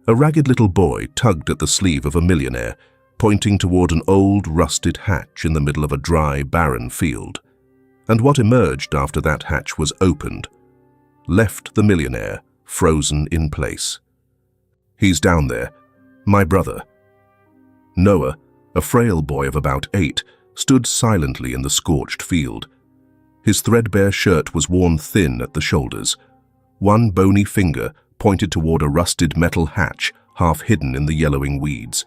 A ragged little boy tugged at the sleeve of a millionaire, pointing toward an old, rusted hatch in the middle of a dry, barren field. And what emerged after that hatch was opened left the millionaire frozen in place. "He's down there, my brother." Noah, a frail boy of about 8, stood silently in the scorched field. His threadbare shirt was worn thin at the shoulders. One bony finger pointed toward a rusted metal hatch half hidden in the yellowing weeds.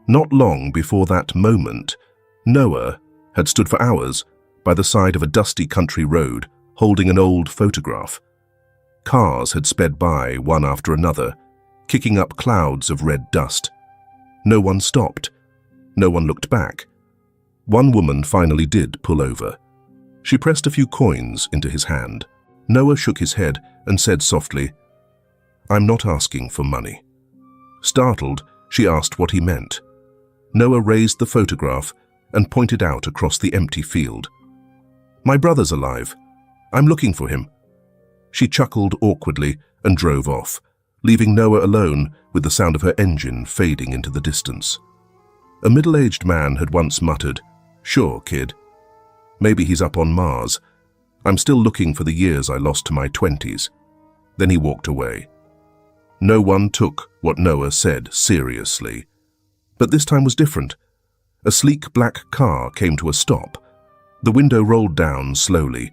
Not long before that moment, Noah had stood for hours by the side of a dusty country road holding an old photograph. Cars had sped by one after another, kicking up clouds of red dust. No one stopped. No one looked back. One woman finally did pull over. She pressed a few coins into his hand. Noah shook his head and said softly, "I'm not asking for money." Startled, she asked what he meant. Noah raised the photograph and pointed out across the empty field. "My brother's alive. I'm looking for him." She chuckled awkwardly and drove off, leaving Noah alone with the sound of her engine fading into the distance. A middle-aged man had once muttered, "Sure, kid. Maybe he's up on Mars. I'm still looking for the years I lost to my 20s. Then he walked away. No one took what Noah said seriously. But this time was different. A sleek black car came to a stop. The window rolled down slowly.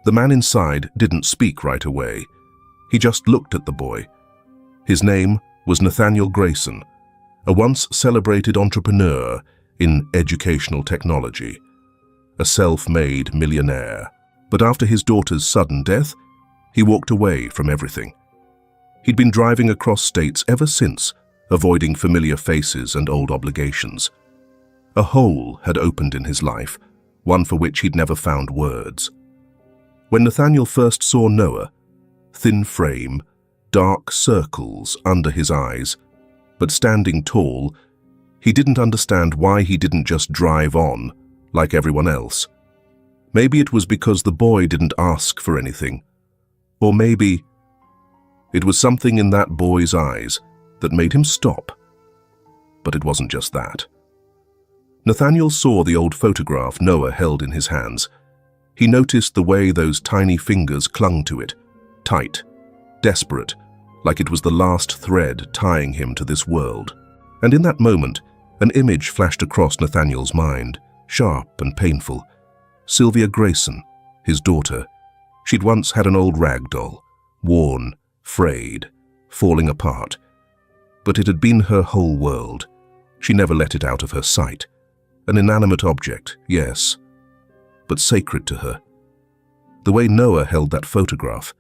The man inside didn't speak right away. He just looked at the boy. His name was Nathaniel Grayson, a once celebrated entrepreneur in educational technology, a self-made millionaire. But after his daughter's sudden death, he walked away from everything. He'd been driving across states ever since, avoiding familiar faces and old obligations. A hole had opened in his life, one for which he'd never found words. When Nathaniel first saw Noah, thin frame, dark circles under his eyes, but standing tall, he didn't understand why he didn't just drive on like everyone else. Maybe it was because the boy didn't ask for anything. Or maybe it was something in that boy's eyes that made him stop. But it wasn't just that. Nathaniel saw the old photograph Noah held in his hands. He noticed the way those tiny fingers clung to it, tight, desperate, like it was the last thread tying him to this world. And in that moment, an image flashed across Nathaniel's mind, sharp and painful. Sylvia Grayson, his daughter. She'd once had an old rag doll, worn, frayed, falling apart. But it had been her whole world. She never let it out of her sight. An inanimate object, yes, but sacred to her. The way Noah held that photograph,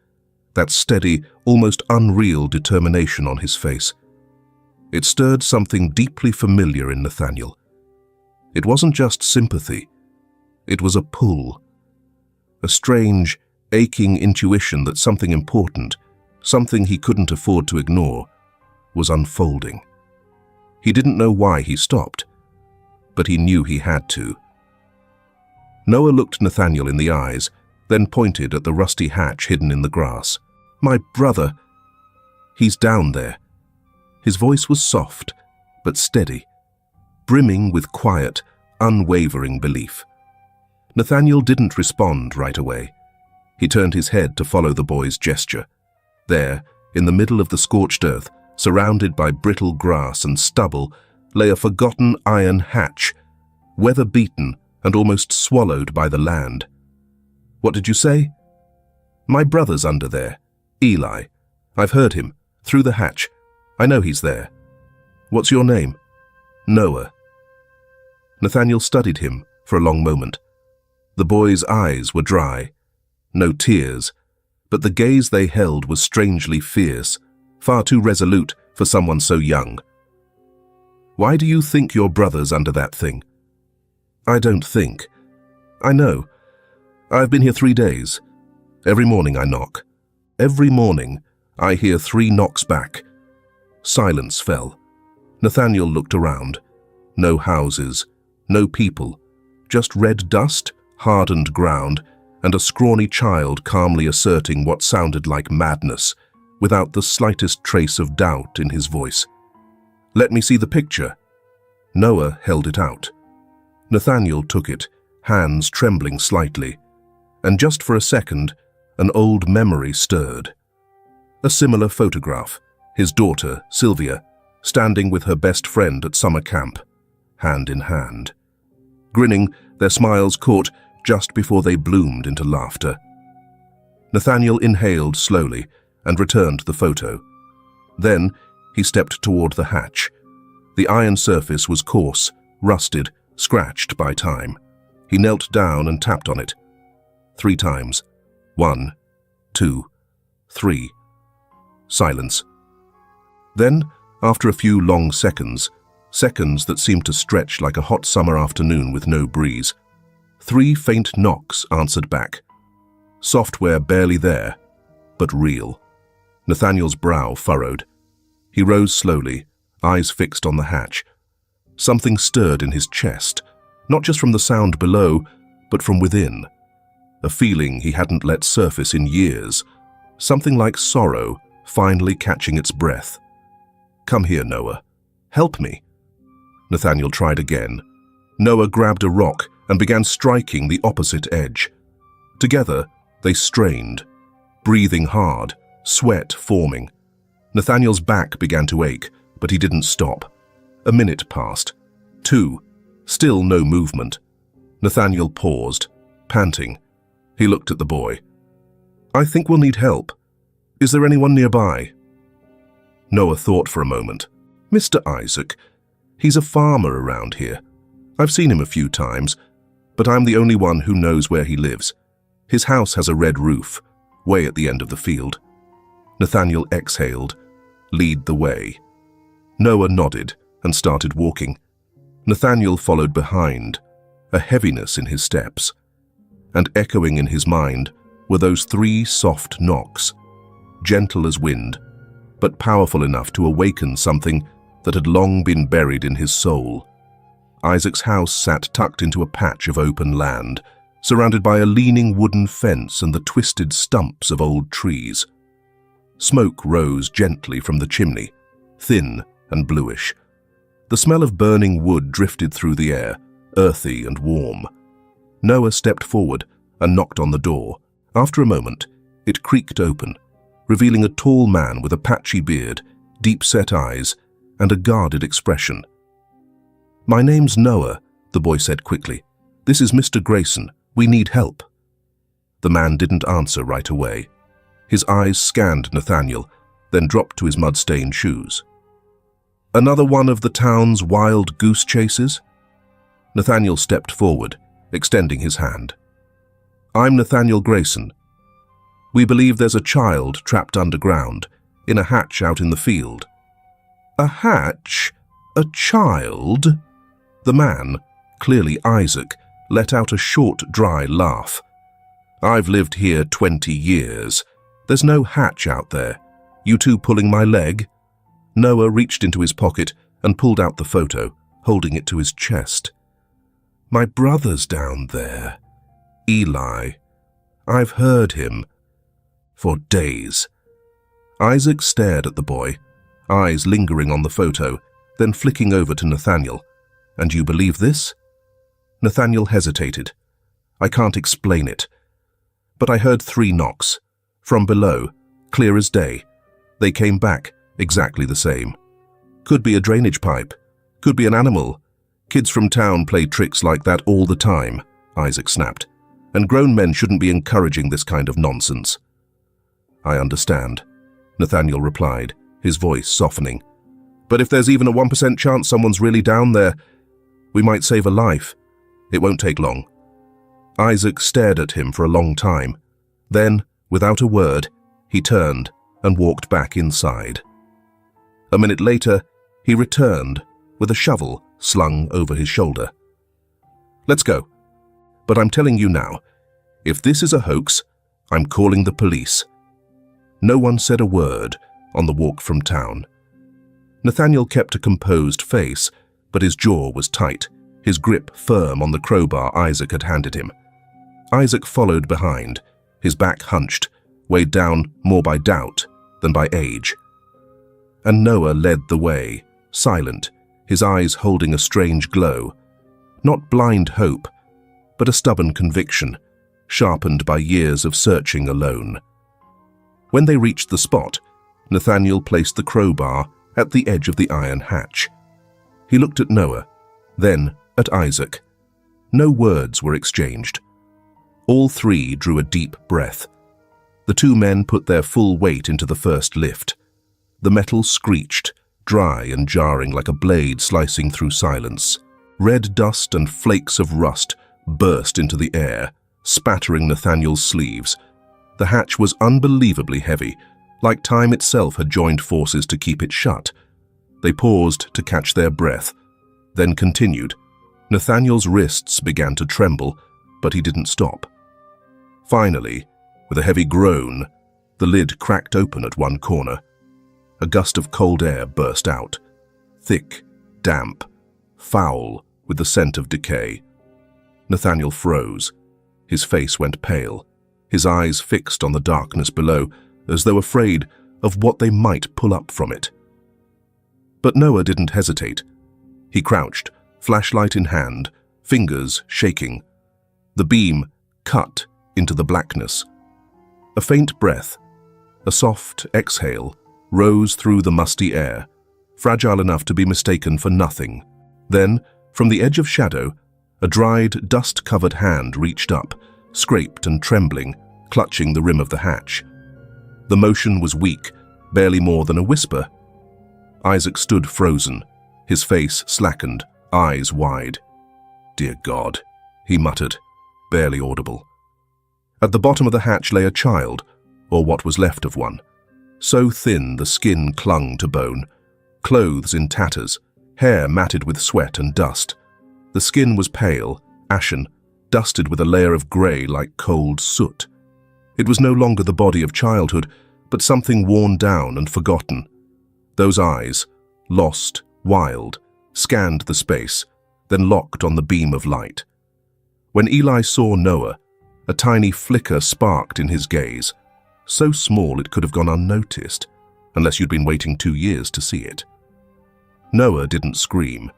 that steady, almost unreal determination on his face, it stirred something deeply familiar in Nathaniel. It wasn't just sympathy. It was a pull, a strange, aching intuition that something important, something he couldn't afford to ignore, was unfolding. He didn't know why he stopped, but he knew he had to. Noah looked Nathaniel in the eyes, then pointed at the rusty hatch hidden in the grass. "My brother, he's down there." His voice was soft, but steady, brimming with quiet, unwavering belief. Nathaniel didn't respond right away. He turned his head to follow the boy's gesture. There, in the middle of the scorched earth, surrounded by brittle grass and stubble, lay a forgotten iron hatch, weather-beaten and almost swallowed by the land. "What did you say?" "My brother's under there. Eli. I've heard him. Through the hatch. I know he's there." "What's your name?" "Noah." Nathaniel studied him for a long moment. The boy's eyes were dry. No tears, but the gaze they held was strangely fierce, far too resolute for someone so young. "Why do you think your brother's under that thing?" "I don't think. I know. I've been here 3 days. Every morning I knock. Every morning I hear 3 knocks back." Silence fell. Nathaniel looked around. No houses, no people, just red dust, hardened ground, and a scrawny child calmly asserting what sounded like madness. without the slightest trace of doubt in his voice. "Let me see the picture." Noah held it out. Nathaniel took it, hands trembling slightly, and just for a second, an old memory stirred. A similar photograph, his daughter, Sylvia, standing with her best friend at summer camp, hand in hand. Grinning, their smiles caught just before they bloomed into laughter. Nathaniel inhaled slowly and returned the photo. Then he stepped toward the hatch. The iron surface was coarse, rusted, scratched by time. He knelt down and tapped on it. 3 times. 1, 2, 3. Silence. Then, after a few long seconds that seemed to stretch like a hot summer afternoon with no breeze, 3 faint knocks answered back. Software barely there, but real. Nathaniel's brow furrowed. He rose slowly, eyes fixed on the hatch. Something stirred in his chest, not just from the sound below, but from within. A feeling he hadn't let surface in years. Something like sorrow finally catching its breath. "Come here, Noah. Help me." Nathaniel tried again. Noah grabbed a rock and began striking the opposite edge. Together, they strained, breathing hard, sweat forming. Nathaniel's back began to ache, but he didn't stop. A minute passed. 2. Still no movement. Nathaniel paused, panting. He looked at the boy. "I think we'll need help. Is there anyone nearby?" Noah thought for a moment. "Mr. Isaac. He's a farmer around here. I've seen him a few times, but I'm the only one who knows where he lives. His house has a red roof, way at the end of the field." Nathaniel exhaled. "Lead the way." Noah nodded and started walking. Nathaniel followed behind, a heaviness in his steps. And echoing in his mind were those 3 soft knocks, gentle as wind, but powerful enough to awaken something that had long been buried in his soul. Isaac's house sat tucked into a patch of open land, surrounded by a leaning wooden fence and the twisted stumps of old trees. Smoke rose gently from the chimney, thin and bluish. The smell of burning wood drifted through the air, earthy and warm. Noah stepped forward and knocked on the door. After a moment, it creaked open, revealing a tall man with a patchy beard, deep-set eyes, and a guarded expression. "My name's Noah," the boy said quickly. "This is Mr. Grayson. We need help." The man didn't answer right away. His eyes scanned Nathaniel, then dropped to his mud-stained shoes. "Another one of the town's wild goose chases?" Nathaniel stepped forward, extending his hand. "I'm Nathaniel Grayson. We believe there's a child trapped underground, in a hatch out in the field." "A hatch? A child?" The man, clearly Isaac, let out a short, dry laugh. "I've lived here 20 years. There's no hatch out there. You two pulling my leg?" Noah reached into his pocket and pulled out the photo, holding it to his chest. "My brother's down there. Eli. I've heard him. For days." Isaac stared at the boy, eyes lingering on the photo, then flicking over to Nathaniel. "And you believe this?" Nathaniel hesitated. "I can't explain it. But I heard 3 knocks. From below, clear as day. They came back, exactly the same. Could be a drainage pipe. Could be an animal. Kids from town play tricks like that all the time," Isaac snapped. "And grown men shouldn't be encouraging this kind of nonsense." "I understand," Nathaniel replied, his voice softening. "But if there's even a 1% chance someone's really down there, we might save a life. It won't take long." Isaac stared at him for a long time. Then, without a word, he turned and walked back inside. A minute later, he returned with a shovel slung over his shoulder. "Let's go. But I'm telling you now, if this is a hoax, I'm calling the police." No one said a word on the walk from town. Nathaniel kept a composed face, but his jaw was tight, his grip firm on the crowbar Isaac had handed him. Isaac followed behind, his back hunched, weighed down more by doubt than by age. And Noah led the way, silent, his eyes holding a strange glow. Not blind hope, but a stubborn conviction, sharpened by years of searching alone. When they reached the spot, Nathaniel placed the crowbar at the edge of the iron hatch. He looked at Noah, then at Isaac. No words were exchanged. All three drew a deep breath. The two men put their full weight into the first lift. The metal screeched, dry and jarring like a blade slicing through silence. Red dust and flakes of rust burst into the air, spattering Nathaniel's sleeves. The hatch was unbelievably heavy, like time itself had joined forces to keep it shut. They paused to catch their breath, then continued. Nathaniel's wrists began to tremble, but he didn't stop. Finally, with a heavy groan, the lid cracked open at one corner. A gust of cold air burst out, thick, damp, foul with the scent of decay. Nathaniel froze. His face went pale, his eyes fixed on the darkness below, as though afraid of what they might pull up from it. But Noah didn't hesitate. He crouched, flashlight in hand, fingers shaking. The beam cut into the blackness. A faint breath, a soft exhale, rose through the musty air, fragile enough to be mistaken for nothing. Then, from the edge of shadow, a dried, dust-covered hand reached up, scraped and trembling, clutching the rim of the hatch. The motion was weak, barely more than a whisper. Isaac stood frozen, his face slackened, eyes wide. "Dear God," he muttered, barely audible. At the bottom of the hatch lay a child, or what was left of one. So thin the skin clung to bone, clothes in tatters, hair matted with sweat and dust. The skin was pale, ashen, dusted with a layer of grey like cold soot. It was no longer the body of childhood, but something worn down and forgotten. Those eyes, lost, wild, scanned the space, then locked on the beam of light. When Eli saw Noah, a tiny flicker sparked in his gaze, so small it could have gone unnoticed, unless you'd been waiting 2 years to see it. Noah didn't scream.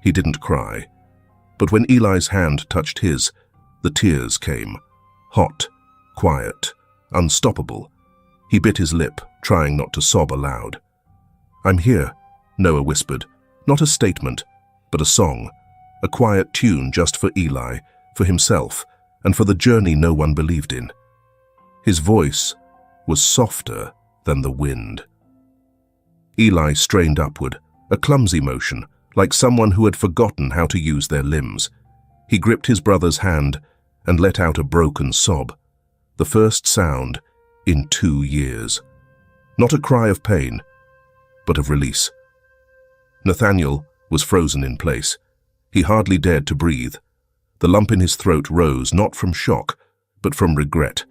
He didn't cry. But when Eli's hand touched his, the tears came. Hot, quiet, unstoppable. He bit his lip, trying not to sob aloud. "I'm here," Noah whispered. Not a statement, but a song. A quiet tune just for Eli, for himself, and for the journey no one believed in. His voice was softer than the wind. Eli strained upward, a clumsy motion, like someone who had forgotten how to use their limbs. He gripped his brother's hand and let out a broken sob, the first sound in 2 years. Not a cry of pain, but of release. Nathaniel was frozen in place. He hardly dared to breathe. The lump in his throat rose not from shock, but from regret,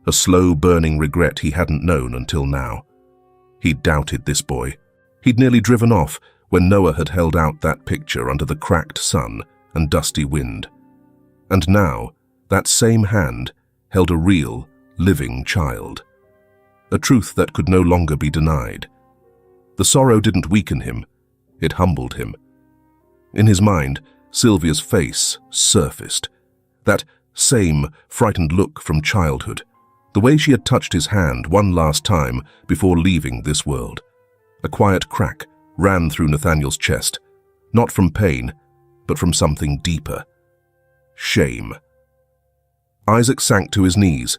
a slow burning regret he hadn't known until now. He'd doubted this boy. He'd nearly driven off when Noah had held out that picture under the cracked sun and dusty wind. And now, that same hand held a real, living child. A truth that could no longer be denied. The sorrow didn't weaken him, it humbled him. In his mind, Sylvia's face surfaced. That same frightened look from childhood. The way she had touched his hand one last time before leaving this world. A quiet crack ran through Nathaniel's chest, not from pain, but from something deeper. Shame. Isaac sank to his knees,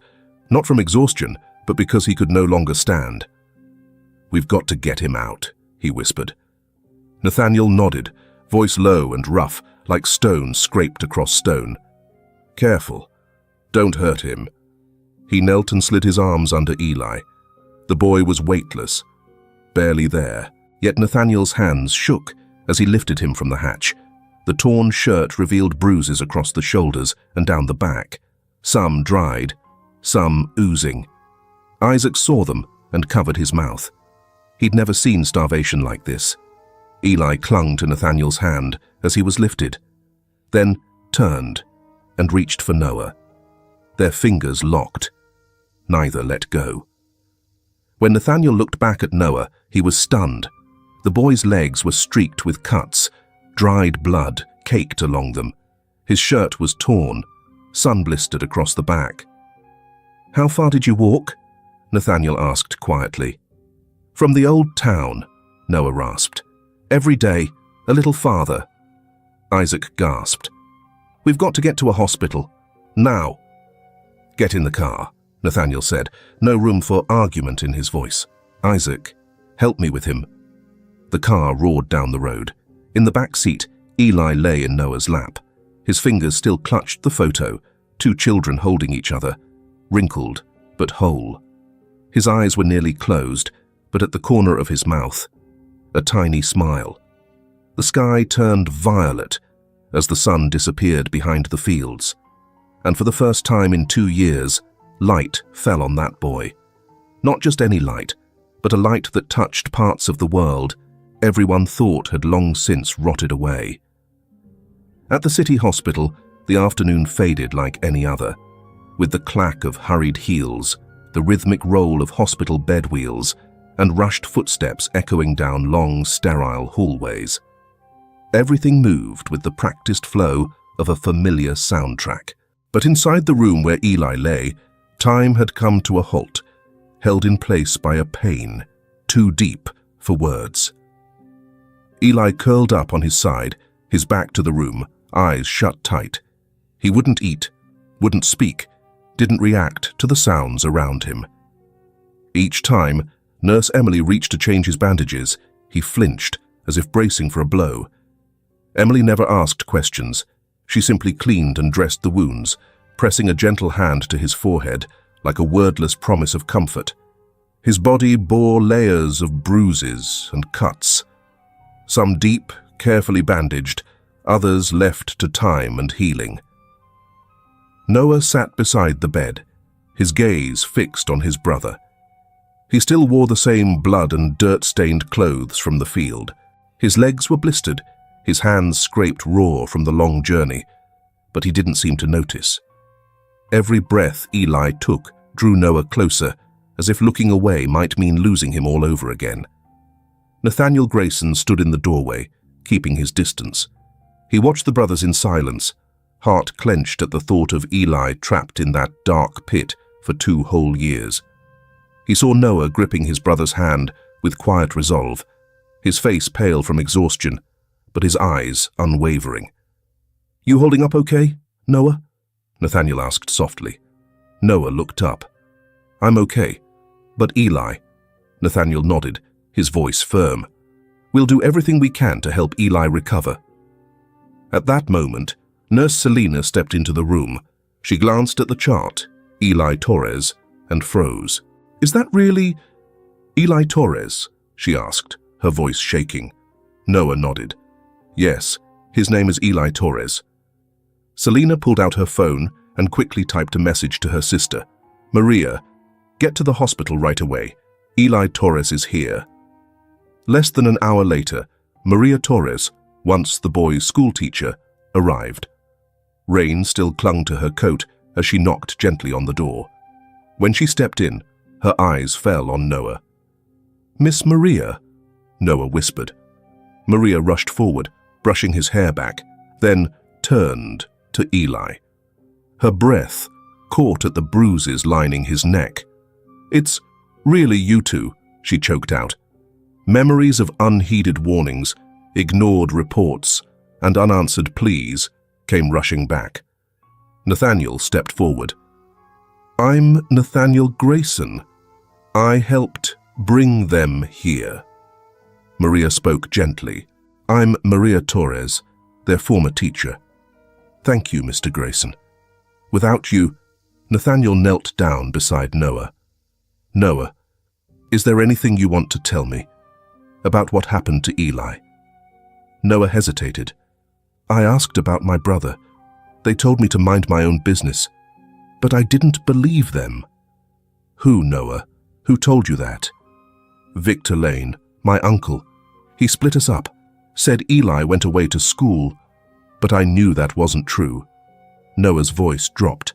not from exhaustion, but because he could no longer stand. "We've got to get him out," he whispered. Nathaniel nodded, voice low and rough, like stone scraped across stone. "Careful. Don't hurt him." He knelt and slid his arms under Eli. The boy was weightless, barely there, yet Nathaniel's hands shook as he lifted him from the hatch. The torn shirt revealed bruises across the shoulders and down the back, some dried, some oozing. Isaac saw them and covered his mouth. He'd never seen starvation like this. Eli clung to Nathaniel's hand as he was lifted, then turned and reached for Noah. Their fingers locked. Neither let go. When Nathaniel looked back at Noah, he was stunned. The boy's legs were streaked with cuts, dried blood caked along them. His shirt was torn, sun-blistered across the back. "How far did you walk?" Nathaniel asked quietly. "From the old town," Noah rasped. "Every day, a little farther." Isaac gasped. "We've got to get to a hospital. Now." "Get in the car," Nathaniel said, no room for argument in his voice. "Isaac, help me with him." The car roared down the road. In the back seat, Eli lay in Noah's lap. His fingers still clutched the photo, two children holding each other, wrinkled but whole. His eyes were nearly closed, but at the corner of his mouth, a tiny smile. The sky turned violet as the sun disappeared behind the fields, and for the first time in 2 years, light fell on that boy. Not just any light, but a light that touched parts of the world everyone thought had long since rotted away. At the city hospital, the afternoon faded like any other, with the clack of hurried heels, the rhythmic roll of hospital bed wheels, and rushed footsteps echoing down long, sterile hallways. Everything moved with the practiced flow of a familiar soundtrack. But inside the room where Eli lay, time had come to a halt, held in place by a pain too deep for words. Eli curled up on his side, his back to the room, eyes shut tight. He wouldn't eat, wouldn't speak, didn't react to the sounds around him. Each time Nurse Emily reached to change his bandages, he flinched as if bracing for a blow. Emily never asked questions. She simply cleaned and dressed the wounds, pressing a gentle hand to his forehead like a wordless promise of comfort. His body bore layers of bruises and cuts, some deep, carefully bandaged, others left to time and healing. Noah sat beside the bed, his gaze fixed on his brother. He still wore the same blood and dirt-stained clothes from the field. His legs were blistered, his hands scraped raw from the long journey, but he didn't seem to notice. Every breath Eli took drew Noah closer, as if looking away might mean losing him all over again. Nathaniel Grayson stood in the doorway, keeping his distance. He watched the brothers in silence, heart clenched at the thought of Eli trapped in that dark pit for 2 whole years. He saw Noah gripping his brother's hand with quiet resolve, his face pale from exhaustion, but his eyes unwavering. "You holding up okay, Noah?" Nathaniel asked softly. Noah looked up. "I'm okay. But Eli?" Nathaniel nodded, his voice firm. "We'll do everything we can to help Eli recover." At that moment, Nurse Selena stepped into the room. She glanced at the chart, Eli Torres, and froze. "Is that really Eli Torres?" she asked, her voice shaking. Noah nodded. "Yes, his name is Eli Torres." Selena pulled out her phone and quickly typed a message to her sister. "Maria, get to the hospital right away. Eli Torres is here." Less than an hour later, Maria Torres, once the boy's schoolteacher, arrived. Rain still clung to her coat as she knocked gently on the door. When she stepped in, her eyes fell on Noah. "Miss Maria?" Noah whispered. Maria rushed forward, brushing his hair back, then turned to Eli. Her breath caught at the bruises lining his neck. "It's really you two," she choked out. Memories of unheeded warnings, ignored reports, and unanswered pleas came rushing back. Nathaniel stepped forward. "I'm Nathaniel Grayson. I helped bring them here." Maria spoke gently. "I'm Maria Torres, their former teacher." "Thank you, Mr. Grayson. Without you..." Nathaniel knelt down beside Noah. "Noah, is there anything you want to tell me about what happened to Eli?" Noah hesitated. "I asked about my brother. They told me to mind my own business, but I didn't believe them." "Who, Noah? Who told you that?" "Victor Lane, my uncle. He split us up, said Eli went away to school, but I knew that wasn't true." Noah's voice dropped.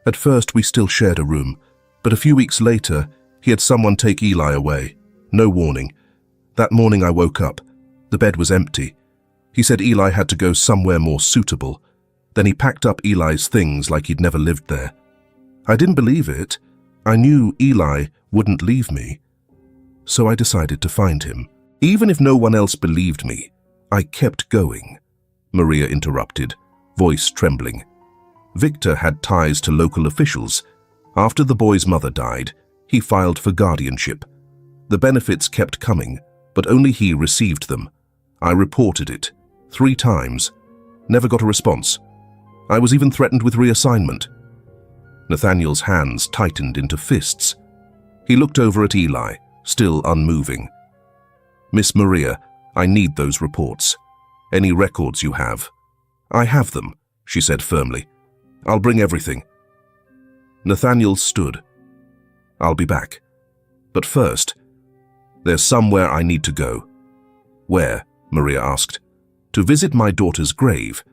"At first we still shared a room, but a few weeks later He had someone take Eli away. No warning. That morning I woke up. The bed was empty. He said Eli had to go somewhere more suitable. Then he packed up Eli's things like he'd never lived there. I didn't believe it. I knew Eli wouldn't leave me. So I decided to find him. Even if no one else believed me, I kept going. Maria interrupted, voice trembling. Victor had ties to local officials. After the boy's mother died, he filed for guardianship. The benefits kept coming, but only he received them. I reported it 3 times. Never got a response. I was even threatened with reassignment. Nathaniel's hands tightened into fists. He looked over at Eli, still unmoving. Miss Maria, I need those reports. Any records you have. I have them, she said firmly. I'll bring everything. Nathaniel stood. I'll be back. But first, there's somewhere I need to go. Where? Maria asked. To visit my daughter's grave.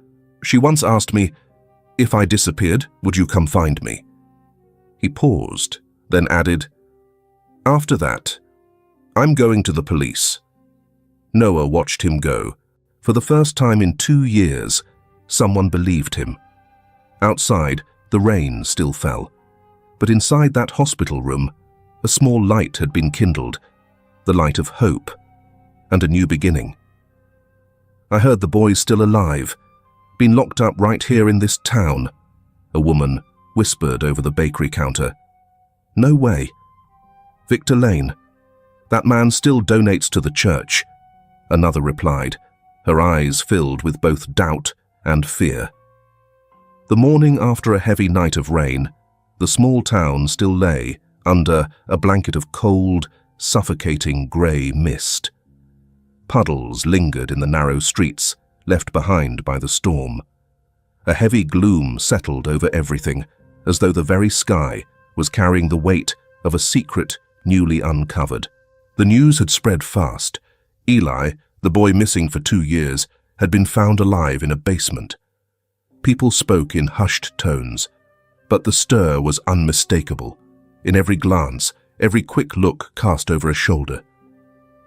She once asked me, if I disappeared, would you come find me? He paused, then added, after that, I'm going to the police. Noah watched him go. For the first time in 2 years, someone believed him. Outside, the rain still fell. But inside that hospital room, a small light had been kindled, the light of hope and a new beginning. I heard the boy's still alive, been locked up right here in this town. A woman whispered over the bakery counter. No way. Victor Lane. That man still donates to the church. Another replied, her eyes filled with both doubt and fear. The morning after a heavy night of rain, the small town still lay under a blanket of cold, suffocating grey mist. Puddles lingered in the narrow streets, left behind by the storm. A heavy gloom settled over everything, as though the very sky was carrying the weight of a secret newly uncovered. The news had spread fast. Eli, the boy missing for 2 years, had been found alive in a basement. People spoke in hushed tones, but the stir was unmistakable, in every glance, every quick look cast over a shoulder.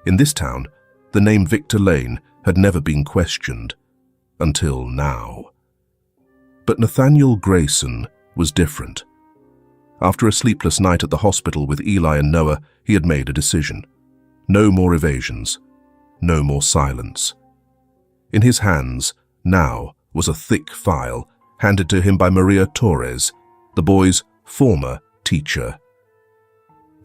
In this town, the name Victor Lane had never been questioned, until now. But Nathaniel Grayson was different. After a sleepless night at the hospital with Eli and Noah, he had made a decision. No more evasions, no more silence. In his hands, now, was a thick file handed to him by Maria Torres, the boy's former teacher.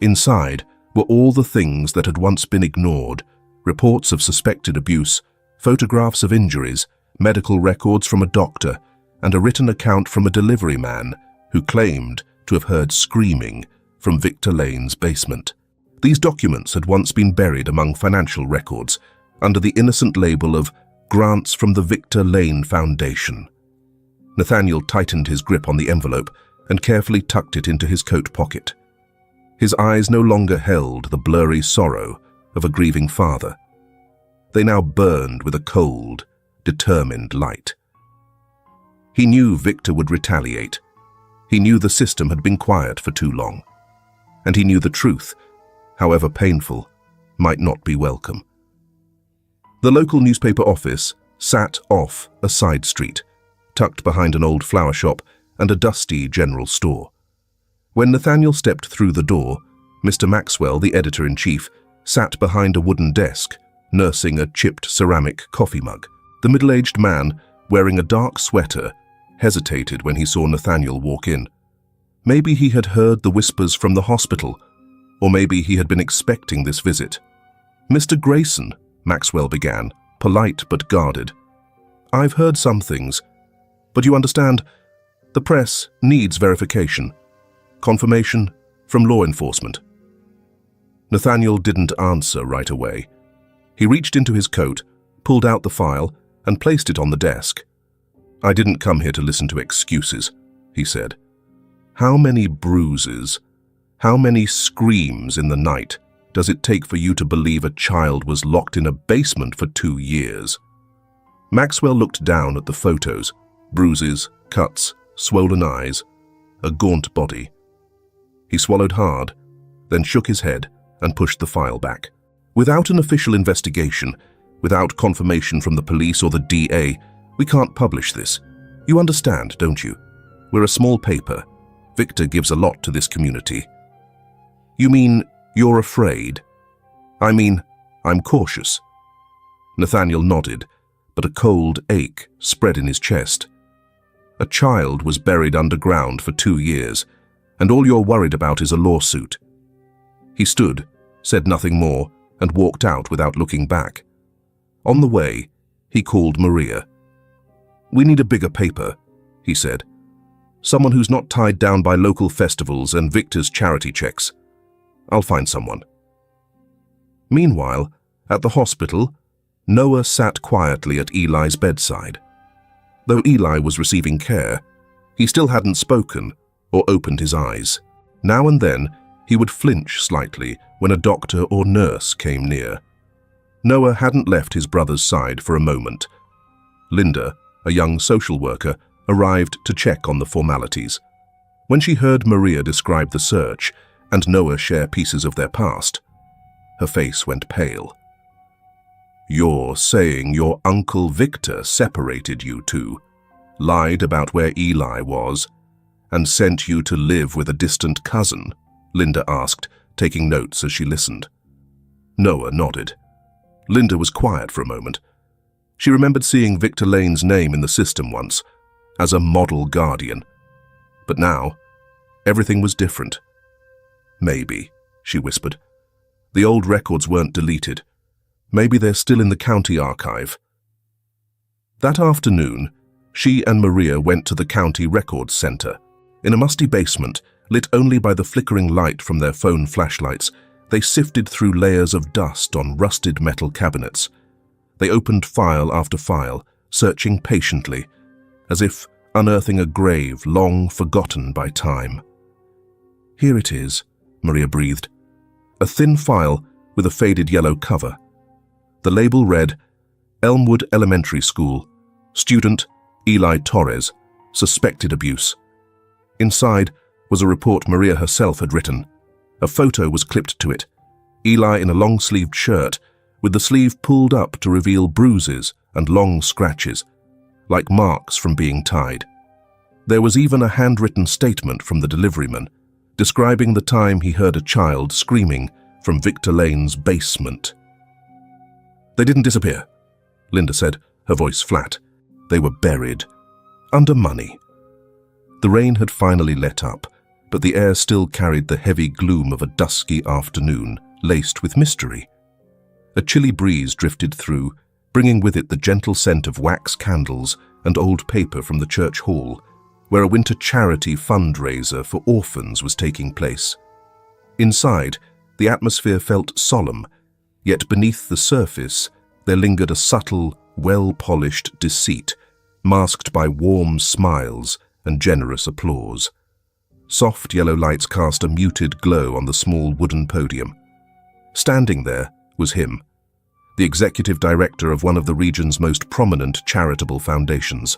Inside were all the things that had once been ignored: reports of suspected abuse, photographs of injuries, medical records from a doctor, and a written account from a delivery man who claimed to have heard screaming from Victor Lane's basement. These documents had once been buried among financial records under the innocent label of grants from the Victor Lane Foundation. Nathaniel tightened his grip on the envelope and carefully tucked it into his coat pocket. His eyes no longer held the blurry sorrow of a grieving father. They now burned with a cold, determined light. He knew Victor would retaliate. He knew the system had been quiet for too long. And he knew the truth, however painful, might not be welcome. The local newspaper office sat off a side street, tucked behind an old flower shop and a dusty general store. When Nathaniel stepped through the door, Mr. Maxwell, the editor-in-chief, sat behind a wooden desk, nursing a chipped ceramic coffee mug. The middle-aged man, wearing a dark sweater, hesitated when he saw Nathaniel walk in. Maybe he had heard the whispers from the hospital, or maybe he had been expecting this visit. Mr. Grayson, Maxwell began, polite but guarded. I've heard some things, but you understand, the press needs verification, confirmation from law enforcement. Nathaniel didn't answer right away. He reached into his coat, pulled out the file, and placed it on the desk. I didn't come here to listen to excuses, he said. How many bruises, how many screams in the night does it take for you to believe a child was locked in a basement for 2 years? Maxwell looked down at the photos, bruises, cuts, swollen eyes, a gaunt body. He swallowed hard, then shook his head and pushed the file back. Without an official investigation, without confirmation from the police or the DA, we can't publish this. You understand, don't you? We're a small paper. Victor gives a lot to this community. You mean you're afraid? I mean, I'm cautious. Nathaniel nodded, but a cold ache spread in his chest. A child was buried underground for 2 years, and all you're worried about is a lawsuit. He stood, said nothing more, and walked out without looking back. On the way, he called Maria. We need a bigger paper, he said. Someone who's not tied down by local festivals and Victor's charity checks. I'll find someone. Meanwhile, at the hospital, Noah sat quietly at Eli's bedside. Though Eli was receiving care, he still hadn't spoken or opened his eyes. Now and then, he would flinch slightly when a doctor or nurse came near. Noah hadn't left his brother's side for a moment. Linda, a young social worker, arrived to check on the formalities. When she heard Maria describe the search and Noah share pieces of their past, her face went pale. You're saying your Uncle Victor separated you two, lied about where Eli was, and sent you to live with a distant cousin? Linda asked, taking notes as she listened. Noah nodded. Linda was quiet for a moment. She remembered seeing Victor Lane's name in the system once, as a model guardian. But now, everything was different. Maybe, she whispered. The old records weren't deleted. Maybe they're still in the county archive. That afternoon, she and Maria went to the county records center. In a musty basement, lit only by the flickering light from their phone flashlights, they sifted through layers of dust on rusted metal cabinets. They opened file after file, searching patiently, as if unearthing a grave long forgotten by time. Here it is, Maria breathed. A thin file with a faded yellow cover. The label read, Elmwood Elementary School, student Eli Torres, suspected abuse. Inside was a report Maria herself had written. A photo was clipped to it. Eli in a long-sleeved shirt, with the sleeve pulled up to reveal bruises and long scratches, like marks from being tied. There was even a handwritten statement from the deliveryman, describing the time he heard a child screaming from Victor Lane's basement. They didn't disappear, Linda said, her voice flat. They were buried, under money. The rain had finally let up, but the air still carried the heavy gloom of a dusky afternoon, laced with mystery. A chilly breeze drifted through, bringing with it the gentle scent of wax candles and old paper from the church hall, where a winter charity fundraiser for orphans was taking place. Inside, the atmosphere felt solemn, yet beneath the surface there lingered a subtle, well-polished deceit, masked by warm smiles and generous applause. Soft yellow lights cast a muted glow on the small wooden podium. Standing there was him, the executive director of one of the region's most prominent charitable foundations.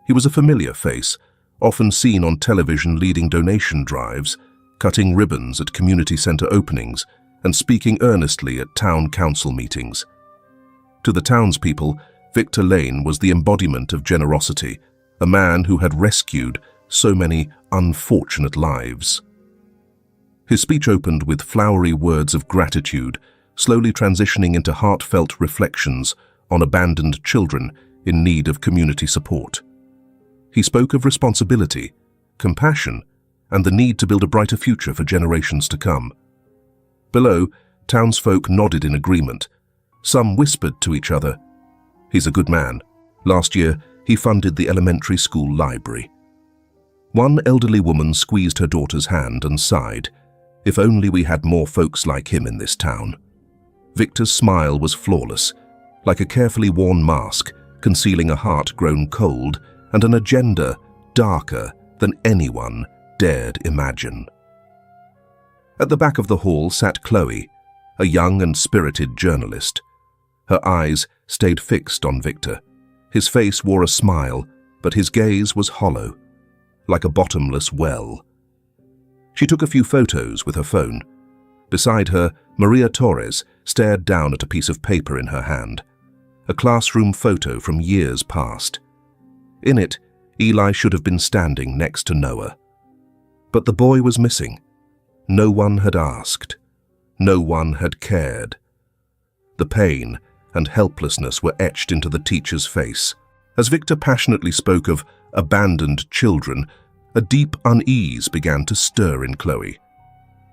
He was a familiar face, often seen on television leading donation drives, cutting ribbons at community center openings, and speaking earnestly at town council meetings. To the townspeople, Victor Lane was the embodiment of generosity, a man who had rescued so many unfortunate lives. His speech opened with flowery words of gratitude, slowly transitioning into heartfelt reflections on abandoned children in need of community support. He spoke of responsibility, compassion, and the need to build a brighter future for generations to come. Below, townsfolk nodded in agreement. Some whispered to each other, "He's a good man. Last year, he funded the elementary school library." One elderly woman squeezed her daughter's hand and sighed, "If only we had more folks like him in this town." Victor's smile was flawless, like a carefully worn mask, concealing a heart grown cold and an agenda darker than anyone dared imagine. At the back of the hall sat Chloe, a young and spirited journalist. Her eyes stayed fixed on Victor. His face wore a smile, but his gaze was hollow, like a bottomless well. She took a few photos with her phone, Beside her, Maria Torres stared down at a piece of paper in her hand, a classroom photo from years past. In it, Eli should have been standing next to Noah. But the boy was missing. No one had asked. No one had cared. The pain and helplessness were etched into the teacher's face. As Victor passionately spoke of abandoned children, a deep unease began to stir in Chloe.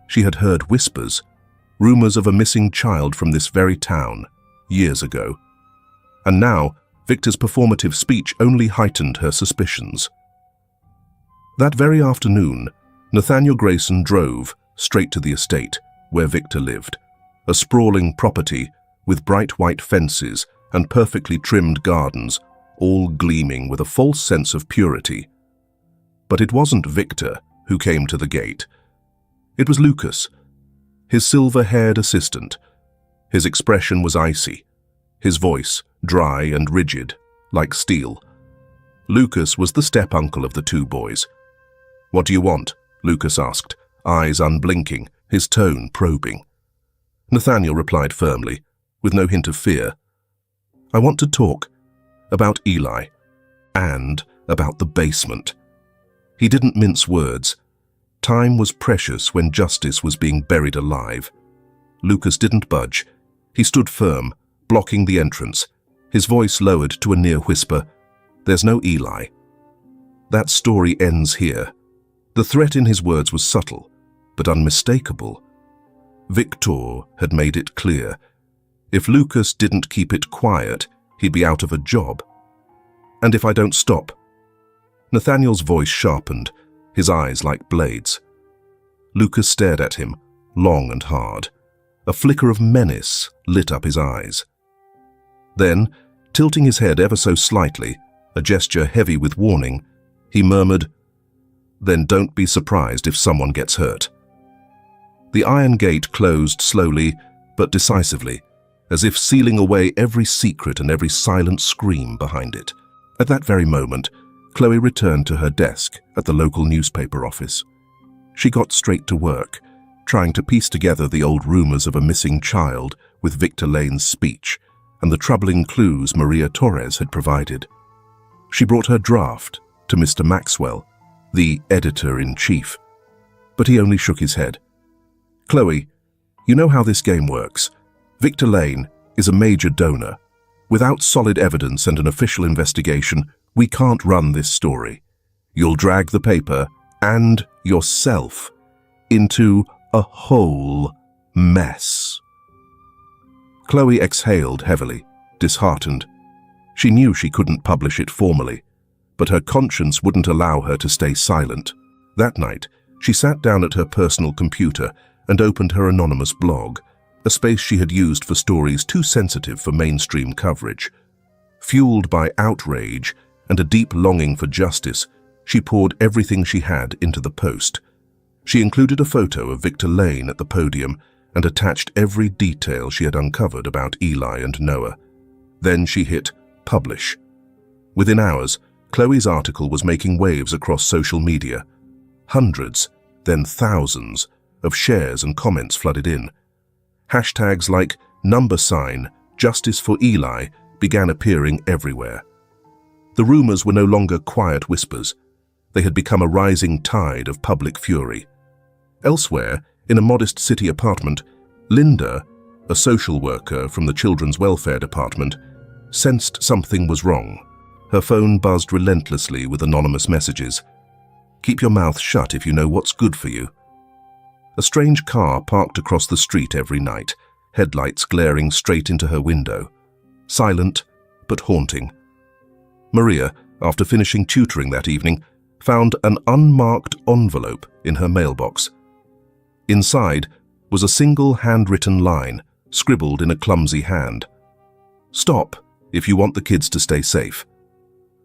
She had heard whispers, rumors of a missing child from this very town, years ago. And now, Victor's performative speech only heightened her suspicions. That very afternoon, Nathaniel Grayson drove straight to the estate where Victor lived, a sprawling property with bright white fences and perfectly trimmed gardens, all gleaming with a false sense of purity. But it wasn't Victor who came to the gate. It was Lucas, his silver-haired assistant. His expression was icy, his voice dry and rigid, like steel. Lucas was the step-uncle of the two boys. "What do you want?" Lucas asked, eyes unblinking, his tone probing. Nathaniel replied firmly, with no hint of fear. "I want to talk about Eli and about the basement." He didn't mince words. Time was precious when justice was being buried alive. Lucas didn't budge. He stood firm, blocking the entrance, his voice lowered to a near whisper. "There's no Eli. That story ends here." The threat in his words was subtle, but unmistakable. Victor had made it clear. If Lucas didn't keep it quiet, he'd be out of a job. "And if I don't stop?" Nathaniel's voice sharpened, his eyes like blades. Lucas stared at him, long and hard. A flicker of menace lit up his eyes. Then, tilting his head ever so slightly, a gesture heavy with warning, he murmured, "Then don't be surprised if someone gets hurt." The iron gate closed slowly but decisively, as if sealing away every secret and every silent scream behind it. At that very moment, Chloe returned to her desk at the local newspaper office. She got straight to work, trying to piece together the old rumors of a missing child with Victor Lane's speech and the troubling clues Maria Torres had provided. She brought her draft to Mr. Maxwell, the editor-in-chief, but he only shook his head. "Chloe, you know how this game works. Victor Lane is a major donor. Without solid evidence and an official investigation, we can't run this story. You'll drag the paper and yourself into a whole mess." Chloe exhaled heavily, disheartened. She knew she couldn't publish it formally, but her conscience wouldn't allow her to stay silent. That night, she sat down at her personal computer and opened her anonymous blog, a space she had used for stories too sensitive for mainstream coverage. Fueled by outrage and a deep longing for justice, she poured everything she had into the post. She included a photo of Victor Lane at the podium and attached every detail she had uncovered about Eli and Noah. Then she hit publish. Within hours, Chloe's article was making waves across social media. Hundreds, then thousands, of shares and comments flooded in. Hashtags like #Justice for Eli began appearing everywhere. The rumors were no longer quiet whispers. They had become a rising tide of public fury. Elsewhere, in a modest city apartment, Linda, a social worker from the Children's Welfare Department, sensed something was wrong. Her phone buzzed relentlessly with anonymous messages. "Keep your mouth shut if you know what's good for you." A strange car parked across the street every night, headlights glaring straight into her window. Silent, but haunting. Maria, after finishing tutoring that evening, found an unmarked envelope in her mailbox. Inside was a single handwritten line, scribbled in a clumsy hand. "Stop if you want the kids to stay safe."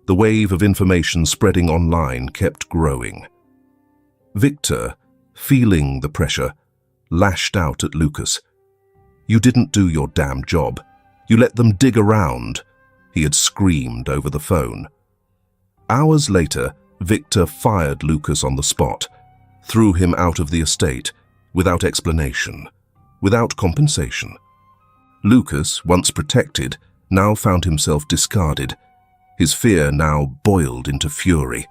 The wave of information spreading online kept growing. Victor, feeling the pressure, lashed out at Lucas. "You didn't do your damn job. You let them dig around," he had screamed over the phone. Hours later, Victor fired Lucas on the spot, threw him out of the estate without explanation. without compensation. Lucas, once protected, now found himself discarded. His fear now boiled into fury.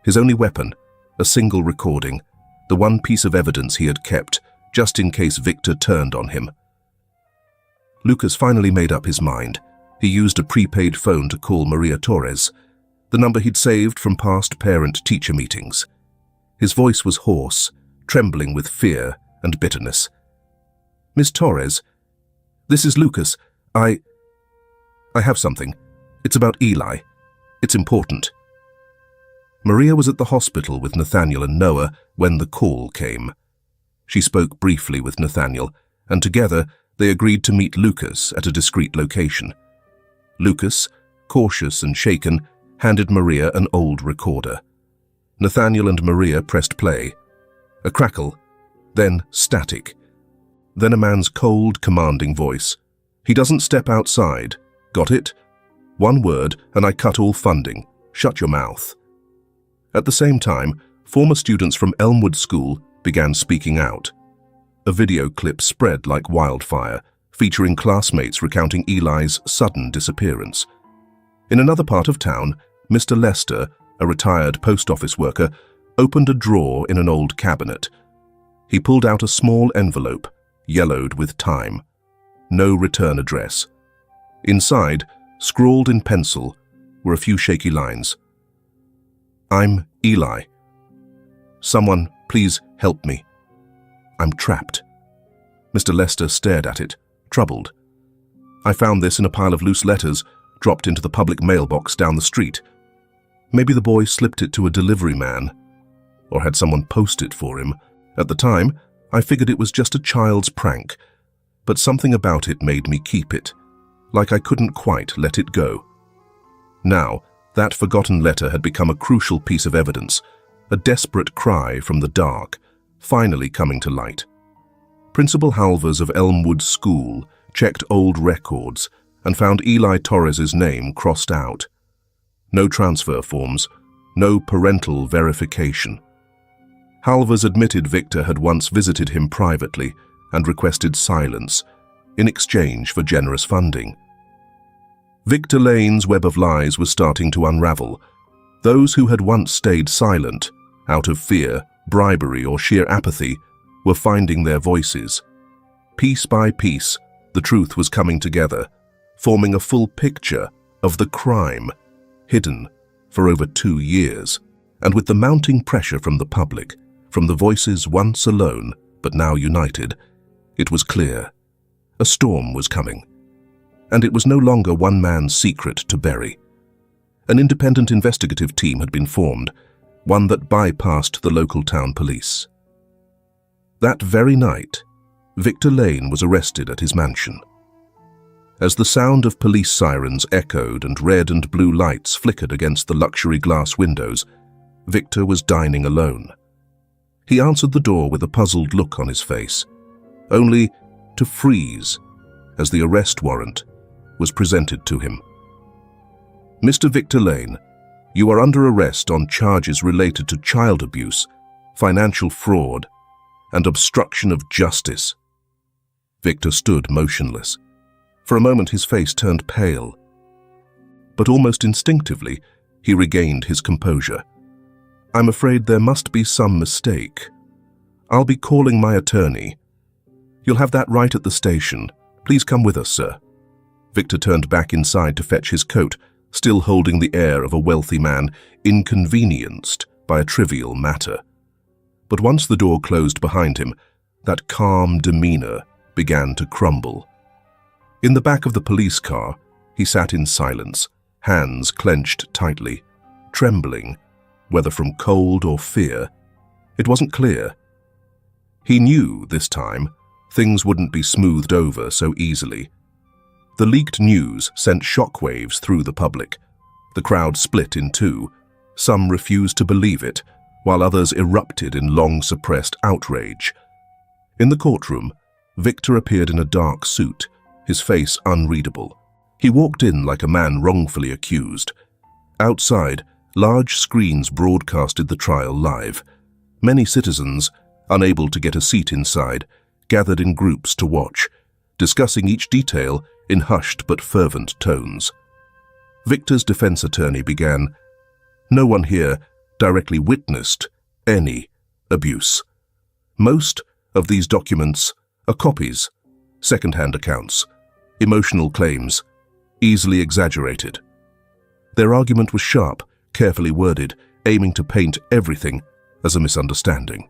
His only weapon, a single recording, the one piece of evidence he had kept, just in case Victor turned on him. Lucas finally made up his mind. He used a prepaid phone to call Maria Torres, the number he'd saved from past parent-teacher meetings. His voice was hoarse, trembling with fear and bitterness. "Miss Torres, this is Lucas. I have something. It's about Eli. It's important." Maria was at the hospital with Nathaniel and Noah when the call came. She spoke briefly with Nathaniel, and together they agreed to meet Lucas at a discreet location. Lucas, cautious and shaken, handed Maria an old recorder. Nathaniel and Maria pressed play. A crackle, then static. Then a man's cold, commanding voice. "He doesn't step outside. Got it? One word and I cut all funding. Shut your mouth." At the same time, former students from Elmwood School began speaking out. A video clip spread like wildfire, featuring classmates recounting Eli's sudden disappearance. In another part of town, Mr. Lester, a retired post office worker, opened a drawer in an old cabinet. He pulled out a small envelope, yellowed with time. No return address. Inside, scrawled in pencil, were a few shaky lines. "I'm Eli. Someone, please help me. I'm trapped." Mr. Lester stared at it, troubled. "I found this in a pile of loose letters, dropped into the public mailbox down the street. Maybe the boy slipped it to a delivery man, or had someone post it for him. At the time, I figured it was just a child's prank, but something about it made me keep it, like I couldn't quite let it go." Now, that forgotten letter had become a crucial piece of evidence, a desperate cry from the dark, finally coming to light. Principal Halvers of Elmwood School checked old records and found Eli Torres's name crossed out. No transfer forms, no parental verification. Halvers admitted Victor had once visited him privately and requested silence in exchange for generous funding. Victor Lane's web of lies was starting to unravel. Those who had once stayed silent, out of fear, bribery, or sheer apathy, were finding their voices. Piece by piece, the truth was coming together, forming a full picture of the crime, hidden for over 2 years. And with the mounting pressure from the public, from the voices once alone but now united, it was clear. A storm was coming. And it was no longer one man's secret to bury. An independent investigative team had been formed, one that bypassed the local town police. That very night, Victor Lane was arrested at his mansion. As the sound of police sirens echoed and red and blue lights flickered against the luxury glass windows, Victor was dining alone. He answered the door with a puzzled look on his face, only to freeze as the arrest warrant was presented to him. "Mr. Victor Lane, you are under arrest on charges related to child abuse, financial fraud, and obstruction of justice." Victor stood motionless. For a moment his face turned pale, but almost instinctively he regained his composure. "I'm afraid there must be some mistake. I'll be calling my attorney. You'll have that right at the station. Please come with us, sir." Victor turned back inside to fetch his coat, still holding the air of a wealthy man inconvenienced by a trivial matter. But once the door closed behind him, that calm demeanor began to crumble. In the back of the police car, he sat in silence, hands clenched tightly, trembling, whether from cold or fear. It wasn't clear. He knew this time things wouldn't be smoothed over so easily. The leaked news sent shockwaves through the public. The crowd split in two. Some refused to believe it, while others erupted in long-suppressed outrage. In the courtroom, Victor appeared in a dark suit, his face unreadable. He walked in like a man wrongfully accused. Outside, large screens broadcasted the trial live. Many citizens, unable to get a seat inside, gathered in groups to watch, discussing each detail in hushed but fervent tones. Victor's defense attorney began, "No one here directly witnessed any abuse. Most of these documents are copies, second-hand accounts, emotional claims, easily exaggerated." Their argument was sharp, carefully worded, aiming to paint everything as a misunderstanding.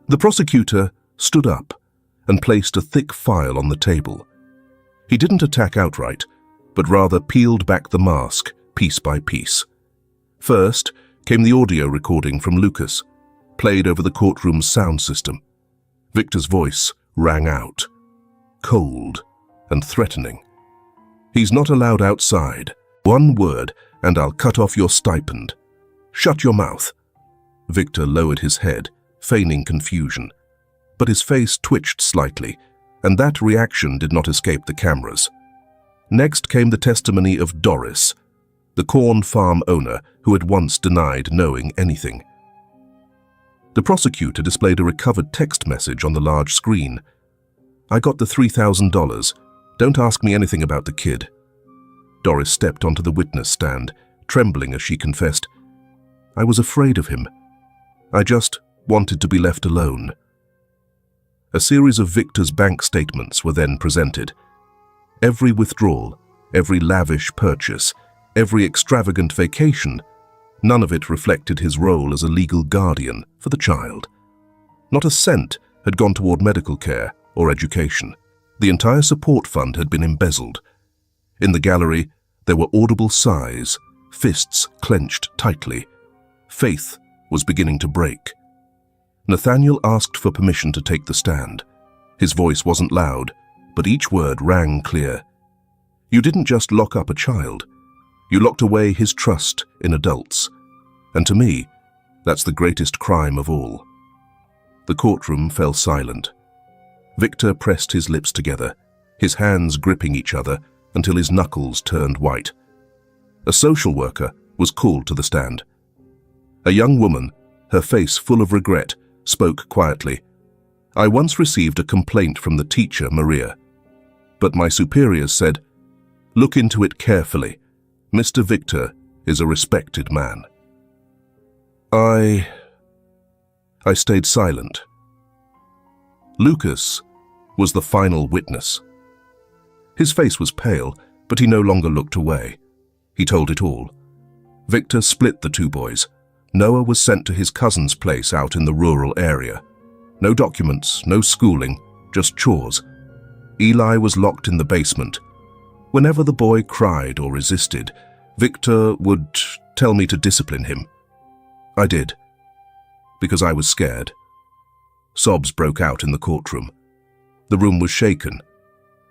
The prosecutor stood up and placed a thick file on the table. He didn't attack outright, but rather peeled back the mask piece by piece. First came the audio recording from Lucas, played over the courtroom's sound system. Victor's voice rang out, cold and threatening. "He's not allowed outside. One word and I'll cut off your stipend. Shut your mouth." Victor lowered his head, feigning confusion, but his face twitched slightly, and that reaction did not escape the cameras. Next came the testimony of Doris, the corn farm owner who had once denied knowing anything. The prosecutor displayed a recovered text message on the large screen. "I got the $3,000. Don't ask me anything about the kid." Doris stepped onto the witness stand, trembling as she confessed, "I was afraid of him. I just wanted to be left alone." A series of Victor's bank statements were then presented. Every withdrawal, every lavish purchase, every extravagant vacation, none of it reflected his role as a legal guardian for the child. Not a cent had gone toward medical care or education. The entire support fund had been embezzled. In the gallery, there were audible sighs, fists clenched tightly. Faith was beginning to break. Nathaniel asked for permission to take the stand. His voice wasn't loud, but each word rang clear. "You didn't just lock up a child. You locked away his trust in adults. And to me, that's the greatest crime of all." The courtroom fell silent. Victor pressed his lips together, his hands gripping each other until his knuckles turned white. A social worker was called to the stand. A young woman, her face full of regret, spoke quietly. "I once received a complaint from the teacher, Maria. But my superiors said, 'Look into it carefully. Mr. Victor is a respected man.' I stayed silent." Lucas was the final witness. His face was pale, but he no longer looked away. He told it all. Victor split the two boys. Noah was sent to his cousin's place out in the rural area. No documents, no schooling, just chores. Eli was locked in the basement. Whenever the boy cried or resisted, Victor would tell me to discipline him. I did, because I was scared. Sobs broke out in the courtroom. The room was shaken.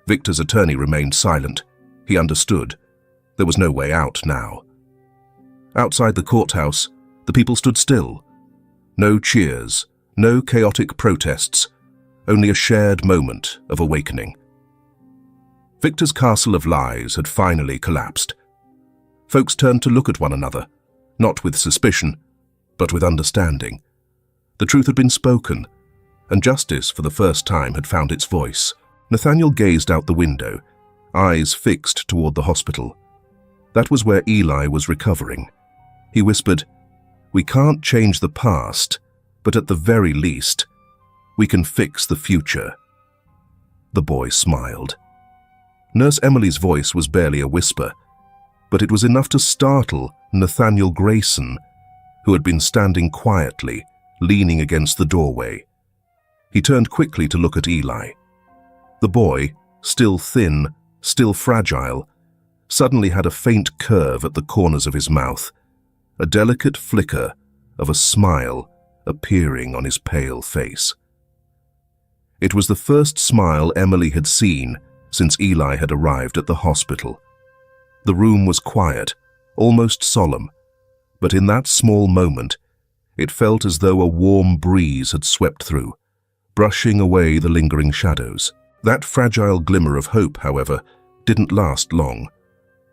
Victor's attorney remained silent. He understood. There was no way out now. Outside the courthouse, the people stood still. No cheers, no chaotic protests, only a shared moment of awakening. Victor's castle of lies had finally collapsed. Folks turned to look at one another, not with suspicion, but with understanding. The truth had been spoken, and justice for the first time had found its voice. Nathaniel gazed out the window, eyes fixed toward the hospital. That was where Eli was recovering. He whispered, "We can't change the past, but at the very least, we can fix the future." The boy smiled. Nurse Emily's voice was barely a whisper, but it was enough to startle Nathaniel Grayson, who had been standing quietly, leaning against the doorway. He turned quickly to look at Eli. The boy, still thin, still fragile, suddenly had a faint curve at the corners of his mouth, a delicate flicker of a smile appearing on his pale face. It was the first smile Emily had seen since Eli had arrived at the hospital. The room was quiet, almost solemn, but in that small moment, it felt as though a warm breeze had swept through, brushing away the lingering shadows. That fragile glimmer of hope, however, didn't last long.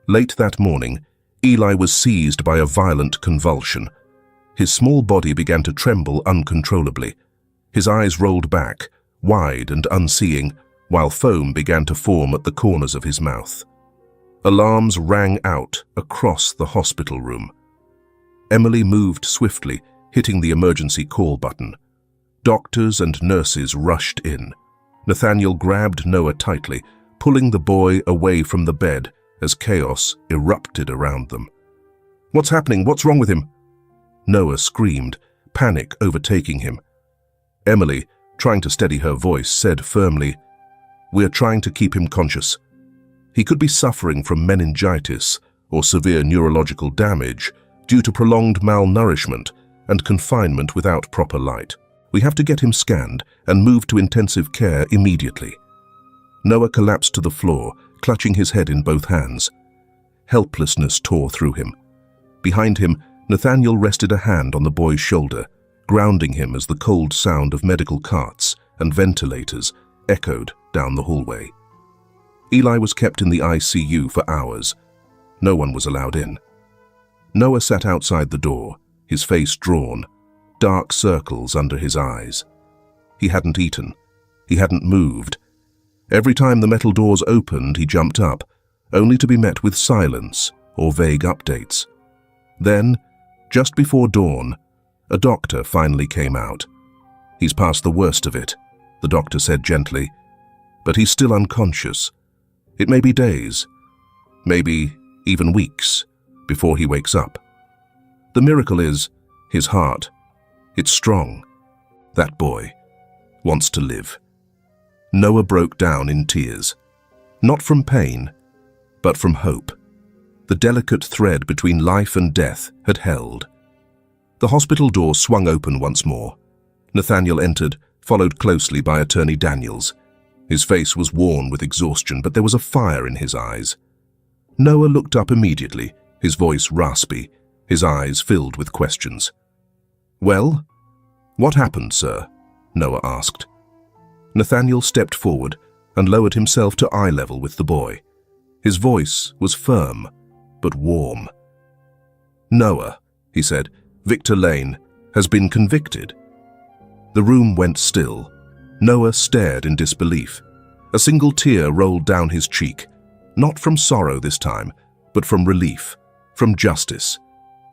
Late that morning, Eli was seized by a violent convulsion. His small body began to tremble uncontrollably. His eyes rolled back, wide and unseeing, while foam began to form at the corners of his mouth. Alarms rang out across the hospital room. Emily moved swiftly, hitting the emergency call button. Doctors and nurses rushed in. Nathaniel grabbed Noah tightly, pulling the boy away from the bed as chaos erupted around them. "What's happening? What's wrong with him?" Noah screamed, panic overtaking him. Emily, trying to steady her voice, said firmly, "We're trying to keep him conscious. He could be suffering from meningitis or severe neurological damage due to prolonged malnourishment and confinement without proper light. We have to get him scanned and moved to intensive care immediately." Noah collapsed to the floor, clutching his head in both hands. Helplessness tore through him. Behind him, Nathaniel rested a hand on the boy's shoulder, grounding him as the cold sound of medical carts and ventilators echoed down the hallway. Eli was kept in the ICU for hours. No one was allowed in. Noah sat outside the door, his face drawn, dark circles under his eyes. He hadn't eaten. He hadn't moved. Every time the metal doors opened, he jumped up, only to be met with silence or vague updates. Then, just before dawn, a doctor finally came out. "He's past the worst of it," the doctor said gently, "but he's still unconscious. It may be days, maybe even weeks, before he wakes up. The miracle is his heart. It's strong. That boy wants to live." Noah broke down in tears, not from pain, but from hope. The delicate thread between life and death had held. The hospital door swung open once more. Nathaniel entered, followed closely by Attorney Daniels. His face was worn with exhaustion, but there was a fire in his eyes. Noah looked up immediately, his voice raspy, his eyes filled with questions. "Well, what happened, sir?" Noah asked. Nathaniel stepped forward and lowered himself to eye level with the boy. His voice was firm, but warm. "Noah," he said, "Victor Lane has been convicted." The room went still. Noah stared in disbelief. A single tear rolled down his cheek, not from sorrow this time, but from relief, from justice.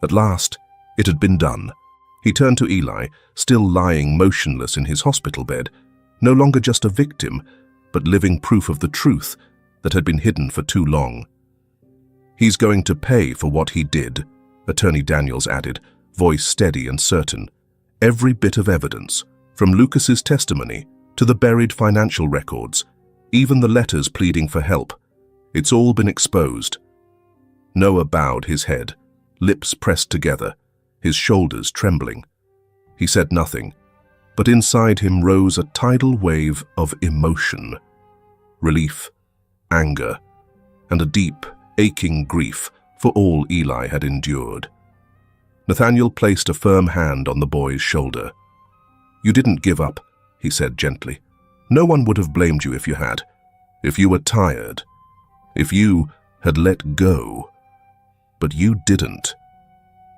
At last, it had been done. He turned to Eli, still lying motionless in his hospital bed, no longer just a victim, but living proof of the truth that had been hidden for too long. "He's going to pay for what he did," Attorney Daniels added, voice steady and certain. "Every bit of evidence, from Lucas's testimony to the buried financial records, even the letters pleading for help, it's all been exposed." Noah bowed his head, lips pressed together, his shoulders trembling. He said nothing, but inside him rose a tidal wave of emotion. Relief, anger, and a deep, aching grief for all Eli had endured. Nathaniel placed a firm hand on the boy's shoulder. "You didn't give up," he said gently. "No one would have blamed you if you had, if you were tired, if you had let go. But you didn't.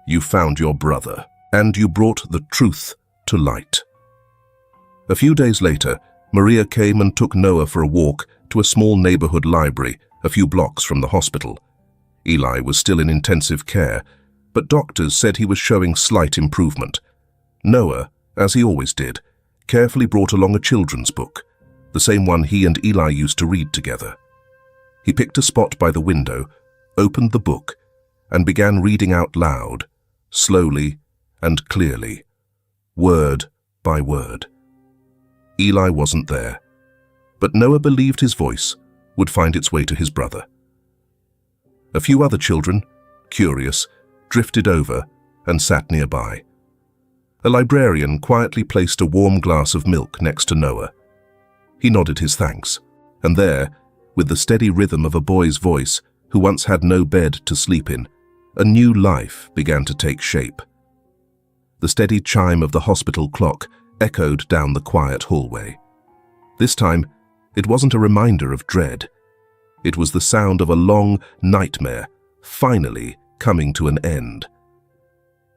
You found your brother, and you brought the truth to light." A few days later, Maria came and took Noah for a walk to a small neighborhood library a few blocks from the hospital. Eli was still in intensive care, but doctors said he was showing slight improvement. Noah, as he always did, carefully brought along a children's book, the same one he and Eli used to read together. He picked a spot by the window, opened the book, and began reading out loud, slowly and clearly, word by word. Eli wasn't there, but Noah believed his voice would find its way to his brother. A few other children, curious, drifted over and sat nearby. A librarian quietly placed a warm glass of milk next to Noah. He nodded his thanks, and there, with the steady rhythm of a boy's voice who once had no bed to sleep in, a new life began to take shape. The steady chime of the hospital clock echoed down the quiet hallway. This time, it wasn't a reminder of dread. It was the sound of a long nightmare finally coming to an end.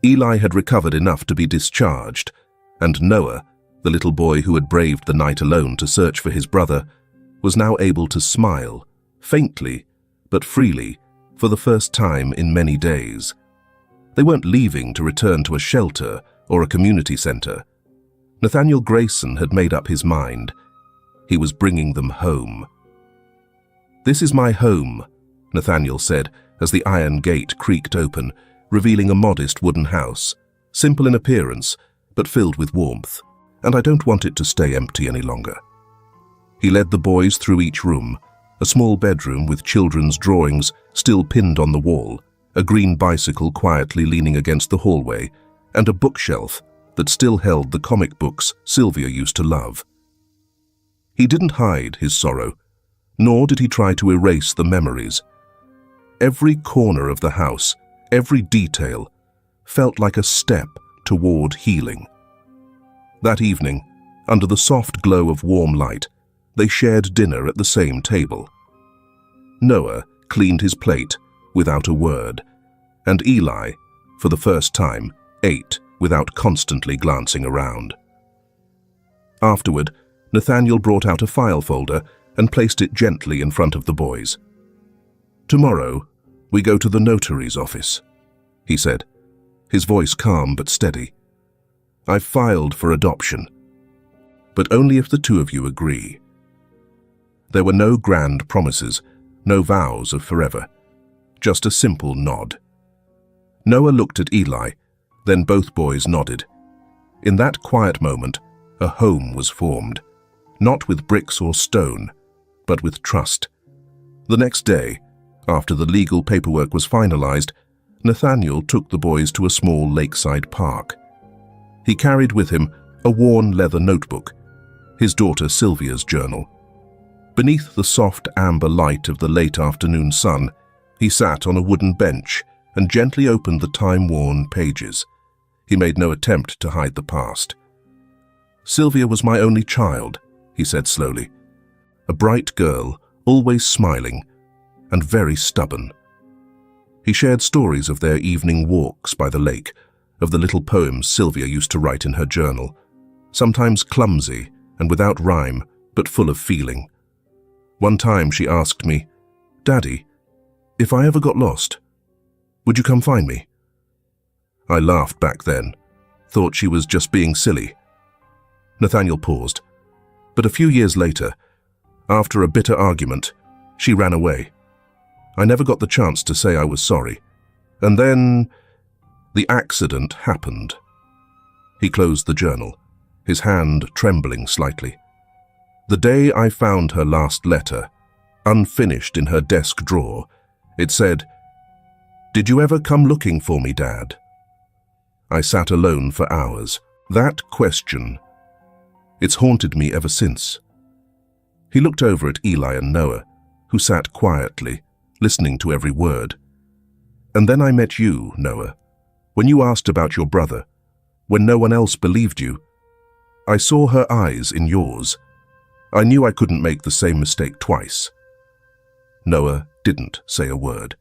Eli had recovered enough to be discharged, and Noah, The little boy who had braved the night alone to search for his brother was now able to smile, faintly but freely, for the first time in many days. They weren't leaving to return to a shelter or a community center. Nathaniel Grayson had made up his mind. He was bringing them home. "This is my home," Nathaniel said as the iron gate creaked open, revealing a modest wooden house, simple in appearance but filled with warmth, "and I don't want it to stay empty any longer." He led the boys through each room, a small bedroom with children's drawings still pinned on the wall, a green bicycle quietly leaning against the hallway, and a bookshelf that still held the comic books Sylvia used to love. He didn't hide his sorrow, nor did he try to erase the memories. Every corner of the house, every detail, felt like a step toward healing. That evening, under the soft glow of warm light, they shared dinner at the same table. Noah cleaned his plate without a word, and Eli, for the first time, ate without constantly glancing around. Afterward, Nathaniel brought out a file folder and placed it gently in front of the boys. "Tomorrow, we go to the notary's office," he said, his voice calm but steady. "I've filed for adoption, but only if the two of you agree." There were no grand promises, no vows of forever, just a simple nod. Noah looked at Eli, then both boys nodded. In that quiet moment, a home was formed, not with bricks or stone, but with trust. The next day, after the legal paperwork was finalized, Nathaniel took the boys to a small lakeside park. He carried with him a worn leather notebook, his daughter Sylvia's journal. Beneath the soft amber light of the late afternoon sun, he sat on a wooden bench and gently opened the time-worn pages. He made no attempt to hide the past. "Sylvia was my only child," he said slowly. "A bright girl, always smiling, and very stubborn." He shared stories of their evening walks by the lake, of the little poems Sylvia used to write in her journal, sometimes clumsy and without rhyme, but full of feeling. One time she asked me, "Daddy, if I ever got lost, would you come find me?" I laughed back then, thought she was just being silly. Nathaniel paused, but a few years later, after a bitter argument, she ran away. I never got the chance to say I was sorry. And then the accident happened. He closed the journal, his hand trembling slightly. The day I found her last letter, unfinished in her desk drawer, it said, "Did you ever come looking for me, Dad?" I sat alone for hours. That question, it's haunted me ever since. He looked over at Eli and Noah, who sat quietly, listening to every word. "And then I met you, Noah. When you asked about your brother, when no one else believed you, I saw her eyes in yours. I knew I couldn't make the same mistake twice." Noah didn't say a word.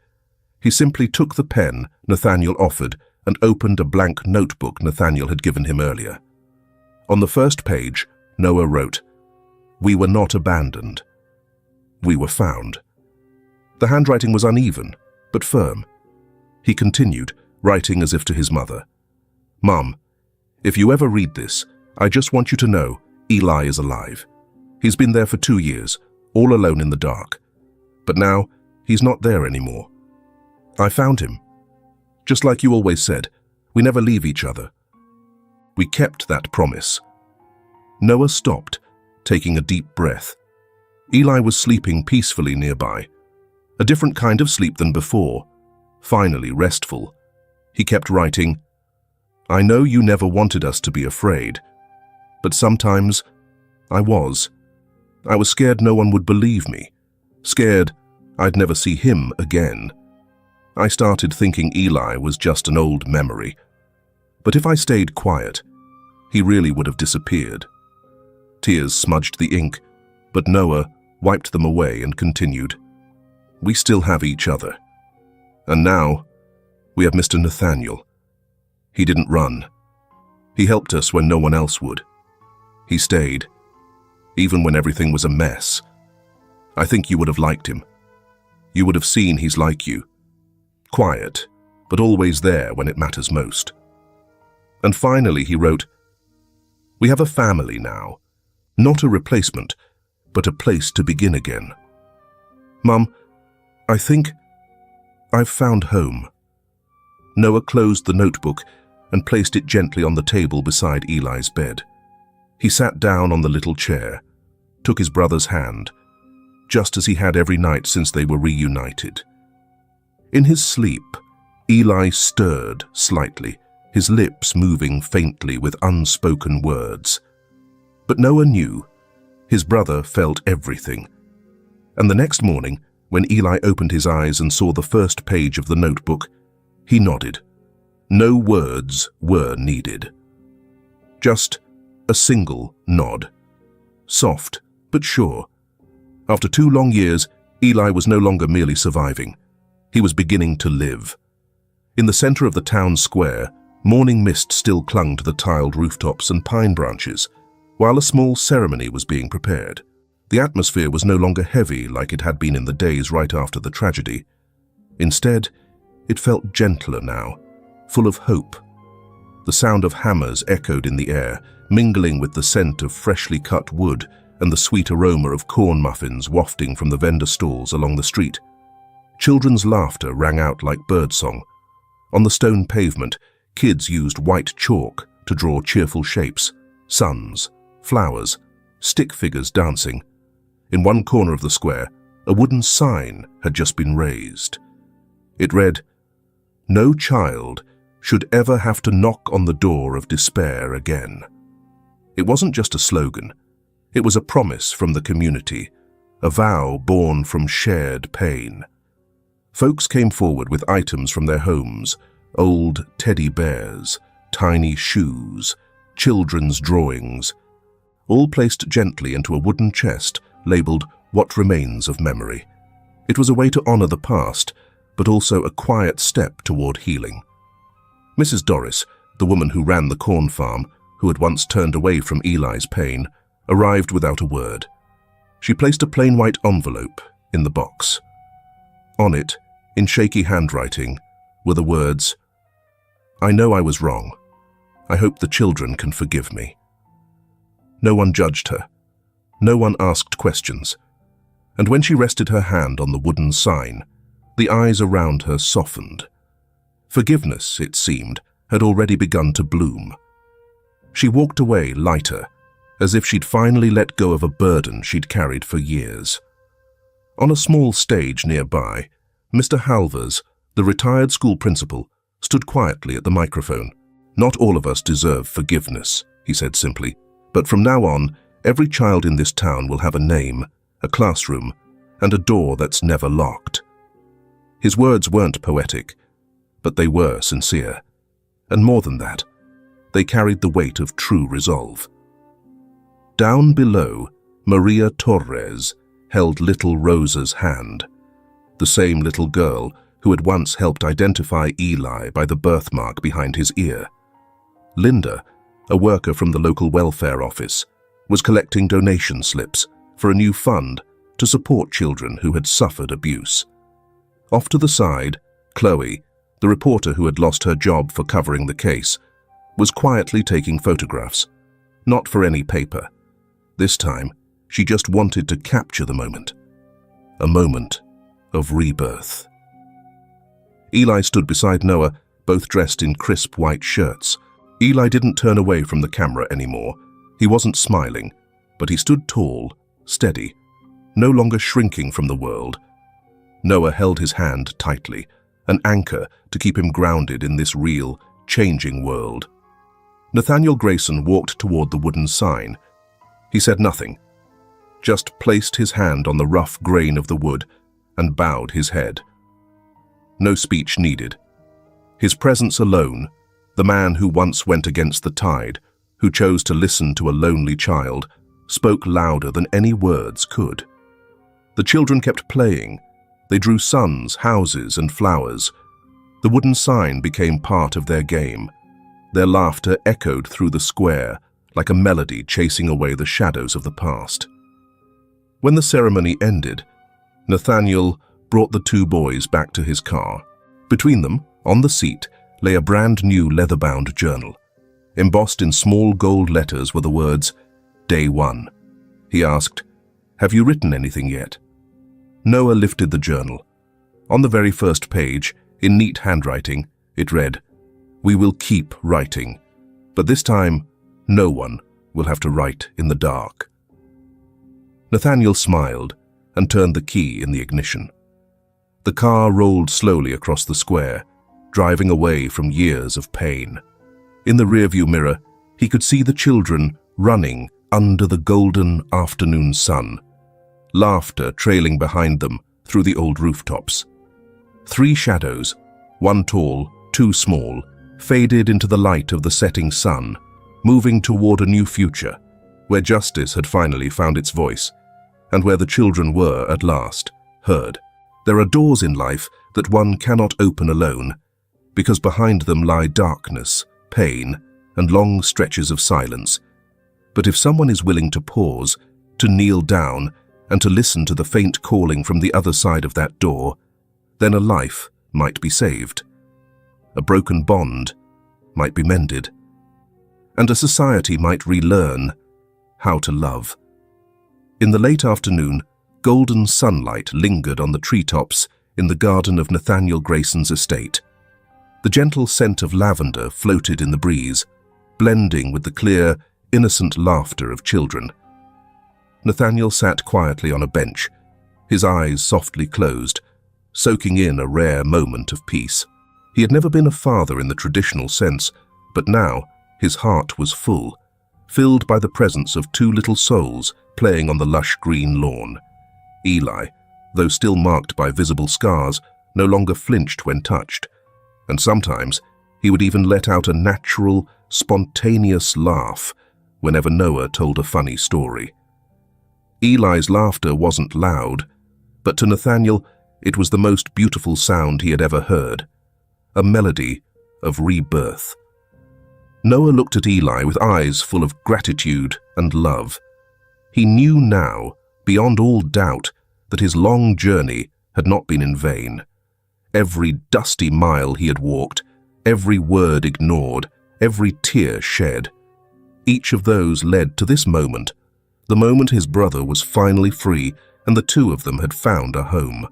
He simply took the pen Nathaniel offered and opened a blank notebook Nathaniel had given him earlier. On the first page, Noah wrote, "We were not abandoned. We were found." The handwriting was uneven, but firm. He continued, writing as if to his mother, "Mom, if you ever read this, I just want you to know Eli is alive. He's been there for 2 years, all alone in the dark. But now, he's not there anymore. I found him. Just like you always said, we never leave each other." We kept that promise. Noah stopped, taking a deep breath. Eli was sleeping peacefully nearby. A different kind of sleep than before, finally restful. He kept writing, "I know you never wanted us to be afraid, but sometimes I was. I was scared no one would believe me, scared I'd never see him again. I started thinking Eli was just an old memory. But if I stayed quiet, he really would have disappeared." Tears smudged the ink, but Noah wiped them away and continued, "We still have each other. And now, we have Mr. Nathaniel. He didn't run. He helped us when no one else would. He stayed, even when everything was a mess. I think you would have liked him. You would have seen he's like you. Quiet, but always there when it matters most. And finally he wrote, "We have a family now. Not a replacement, but a place to begin again. Mum, I think I've found home." Noah closed the notebook and placed it gently on the table beside Eli's bed. He sat down on the little chair, took his brother's hand, just as he had every night since they were reunited. In his sleep, Eli stirred slightly, his lips moving faintly with unspoken words. But Noah knew. His brother felt everything. And the next morning, when Eli opened his eyes and saw the first page of the notebook, he nodded. No words were needed. Just a single nod. Soft, but sure. After 2 long years, Eli was no longer merely surviving. He was beginning to live. In the center of the town square, morning mist still clung to the tiled rooftops and pine branches, while a small ceremony was being prepared. The atmosphere was no longer heavy like it had been in the days right after the tragedy. Instead, it felt gentler now, full of hope. The sound of hammers echoed in the air, mingling with the scent of freshly cut wood and the sweet aroma of corn muffins wafting from the vendor stalls along the street. Children's laughter rang out like birdsong. On the stone pavement, kids used white chalk to draw cheerful shapes, suns, flowers, stick figures dancing. In one corner of the square, a wooden sign had just been raised. It read, "No child should ever have to knock on the door of despair again." It wasn't just a slogan. It was a promise from the community, a vow born from shared pain. Folks came forward with items from their homes, old teddy bears, tiny shoes, children's drawings, all placed gently into a wooden chest labeled "What Remains of Memory." It was a way to honor the past, but also a quiet step toward healing. Mrs. Doris, the woman who ran the corn farm, who had once turned away from Eli's pain, arrived without a word. She placed a plain white envelope in the box. On it, in shaky handwriting, were the words, "I know I was wrong. I hope the children can forgive me." No one judged her. No one asked questions. And when she rested her hand on the wooden sign, the eyes around her softened. Forgiveness, it seemed, had already begun to bloom. She walked away lighter, as if she'd finally let go of a burden she'd carried for years. On a small stage nearby, Mr. Halvers, the retired school principal, stood quietly at the microphone. "Not all of us deserve forgiveness," he said simply, "but from now on, every child in this town will have a name, a classroom, and a door that's never locked." His words weren't poetic, but they were sincere. And more than that, they carried the weight of true resolve. Down below, Maria Torres held little Rosa's hand, the same little girl who had once helped identify Eli by the birthmark behind his ear. Linda, a worker from the local welfare office, was collecting donation slips for a new fund to support children who had suffered abuse. Off to the side, Chloe, the reporter who had lost her job for covering the case, was quietly taking photographs, not for any paper. This time, she just wanted to capture the moment. A moment of rebirth. Eli stood beside Noah, both dressed in crisp white shirts. Eli didn't turn away from the camera anymore. He wasn't smiling, but he stood tall, steady, no longer shrinking from the world. Noah held his hand tightly, an anchor to keep him grounded in this real, changing world. Nathaniel Grayson walked toward the wooden sign. He said nothing, just placed his hand on the rough grain of the wood and bowed his head. No speech needed. His presence alone, the man who once went against the tide, who chose to listen to a lonely child, spoke louder than any words could. The children kept playing. They drew suns, houses, and flowers. The wooden sign became part of their game. Their laughter echoed through the square, like a melody chasing away the shadows of the past. When the ceremony ended, Nathaniel brought the two boys back to his car. Between them, on the seat, lay a brand new leather-bound journal. Embossed in small gold letters were the words, "Day 1. He asked, "Have you written anything yet?" Noah lifted the journal. On the very first page, in neat handwriting, it read, "We will keep writing, but this time, no one will have to write in the dark." Nathaniel smiled and turned the key in the ignition. The car rolled slowly across the square, driving away from years of pain. In the rearview mirror, he could see the children running under the golden afternoon sun, laughter trailing behind them through the old rooftops. 3 shadows, one tall, 2 small, faded into the light of the setting sun, moving toward a new future, where justice had finally found its voice, and where the children were, at last, heard. There are doors in life that one cannot open alone, because behind them lie darkness, pain, and long stretches of silence. But if someone is willing to pause, to kneel down, and to listen to the faint calling from the other side of that door, then a life might be saved. A broken bond might be mended, and a society might relearn how to love. In the late afternoon, golden sunlight lingered on the treetops in the garden of Nathaniel Grayson's estate. The gentle scent of lavender floated in the breeze, blending with the clear, innocent laughter of children. Nathaniel sat quietly on a bench, his eyes softly closed, soaking in a rare moment of peace. He had never been a father in the traditional sense, but now his heart was full, filled by the presence of 2 little souls playing on the lush green lawn. Eli, though still marked by visible scars, no longer flinched when touched, and sometimes he would even let out a natural, spontaneous laugh whenever Noah told a funny story. Eli's laughter wasn't loud, but to Nathaniel it was the most beautiful sound he had ever heard, a melody of rebirth. Noah looked at Eli with eyes full of gratitude and love. He knew now, beyond all doubt, that his long journey had not been in vain. Every dusty mile he had walked, every word ignored, every tear shed, each of those led to this moment, the moment his brother was finally free and the 2 of them had found a home.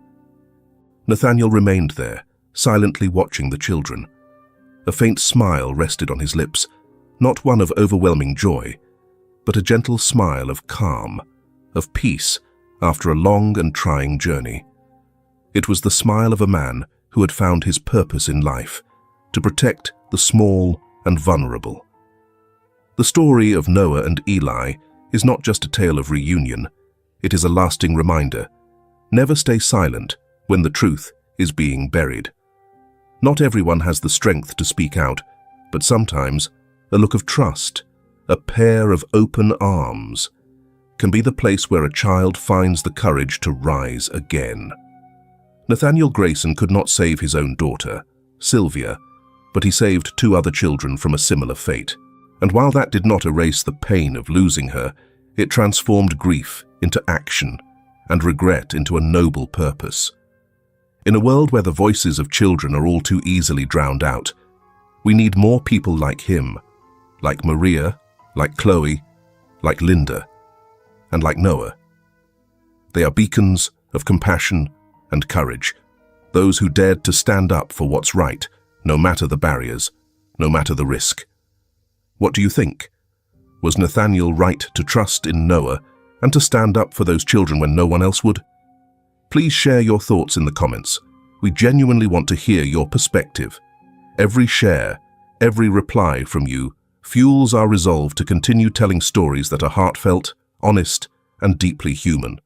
Nathaniel remained there, silently watching the children. A faint smile rested on his lips, not one of overwhelming joy, but a gentle smile of calm, of peace after a long and trying journey. It was the smile of a man who had found his purpose in life, to protect the small and vulnerable. The story of Noah and Eli is not just a tale of reunion, it is a lasting reminder. Never stay silent when the truth is being buried. Not everyone has the strength to speak out, but sometimes a look of trust, a pair of open arms, can be the place where a child finds the courage to rise again. Nathaniel Grayson could not save his own daughter, Sylvia, but he saved 2 other children from a similar fate. And while that did not erase the pain of losing her, it transformed grief into action and regret into a noble purpose. In a world where the voices of children are all too easily drowned out, we need more people like him, like Maria, like Chloe, like Linda, and like Noah. They are beacons of compassion and courage, those who dared to stand up for what's right, no matter the barriers, no matter the risk. What do you think? Was Nathaniel right to trust in Noah and to stand up for those children when no one else would? Please share your thoughts in the comments. We genuinely want to hear your perspective. Every share, every reply from you fuels our resolve to continue telling stories that are heartfelt, honest, and deeply human.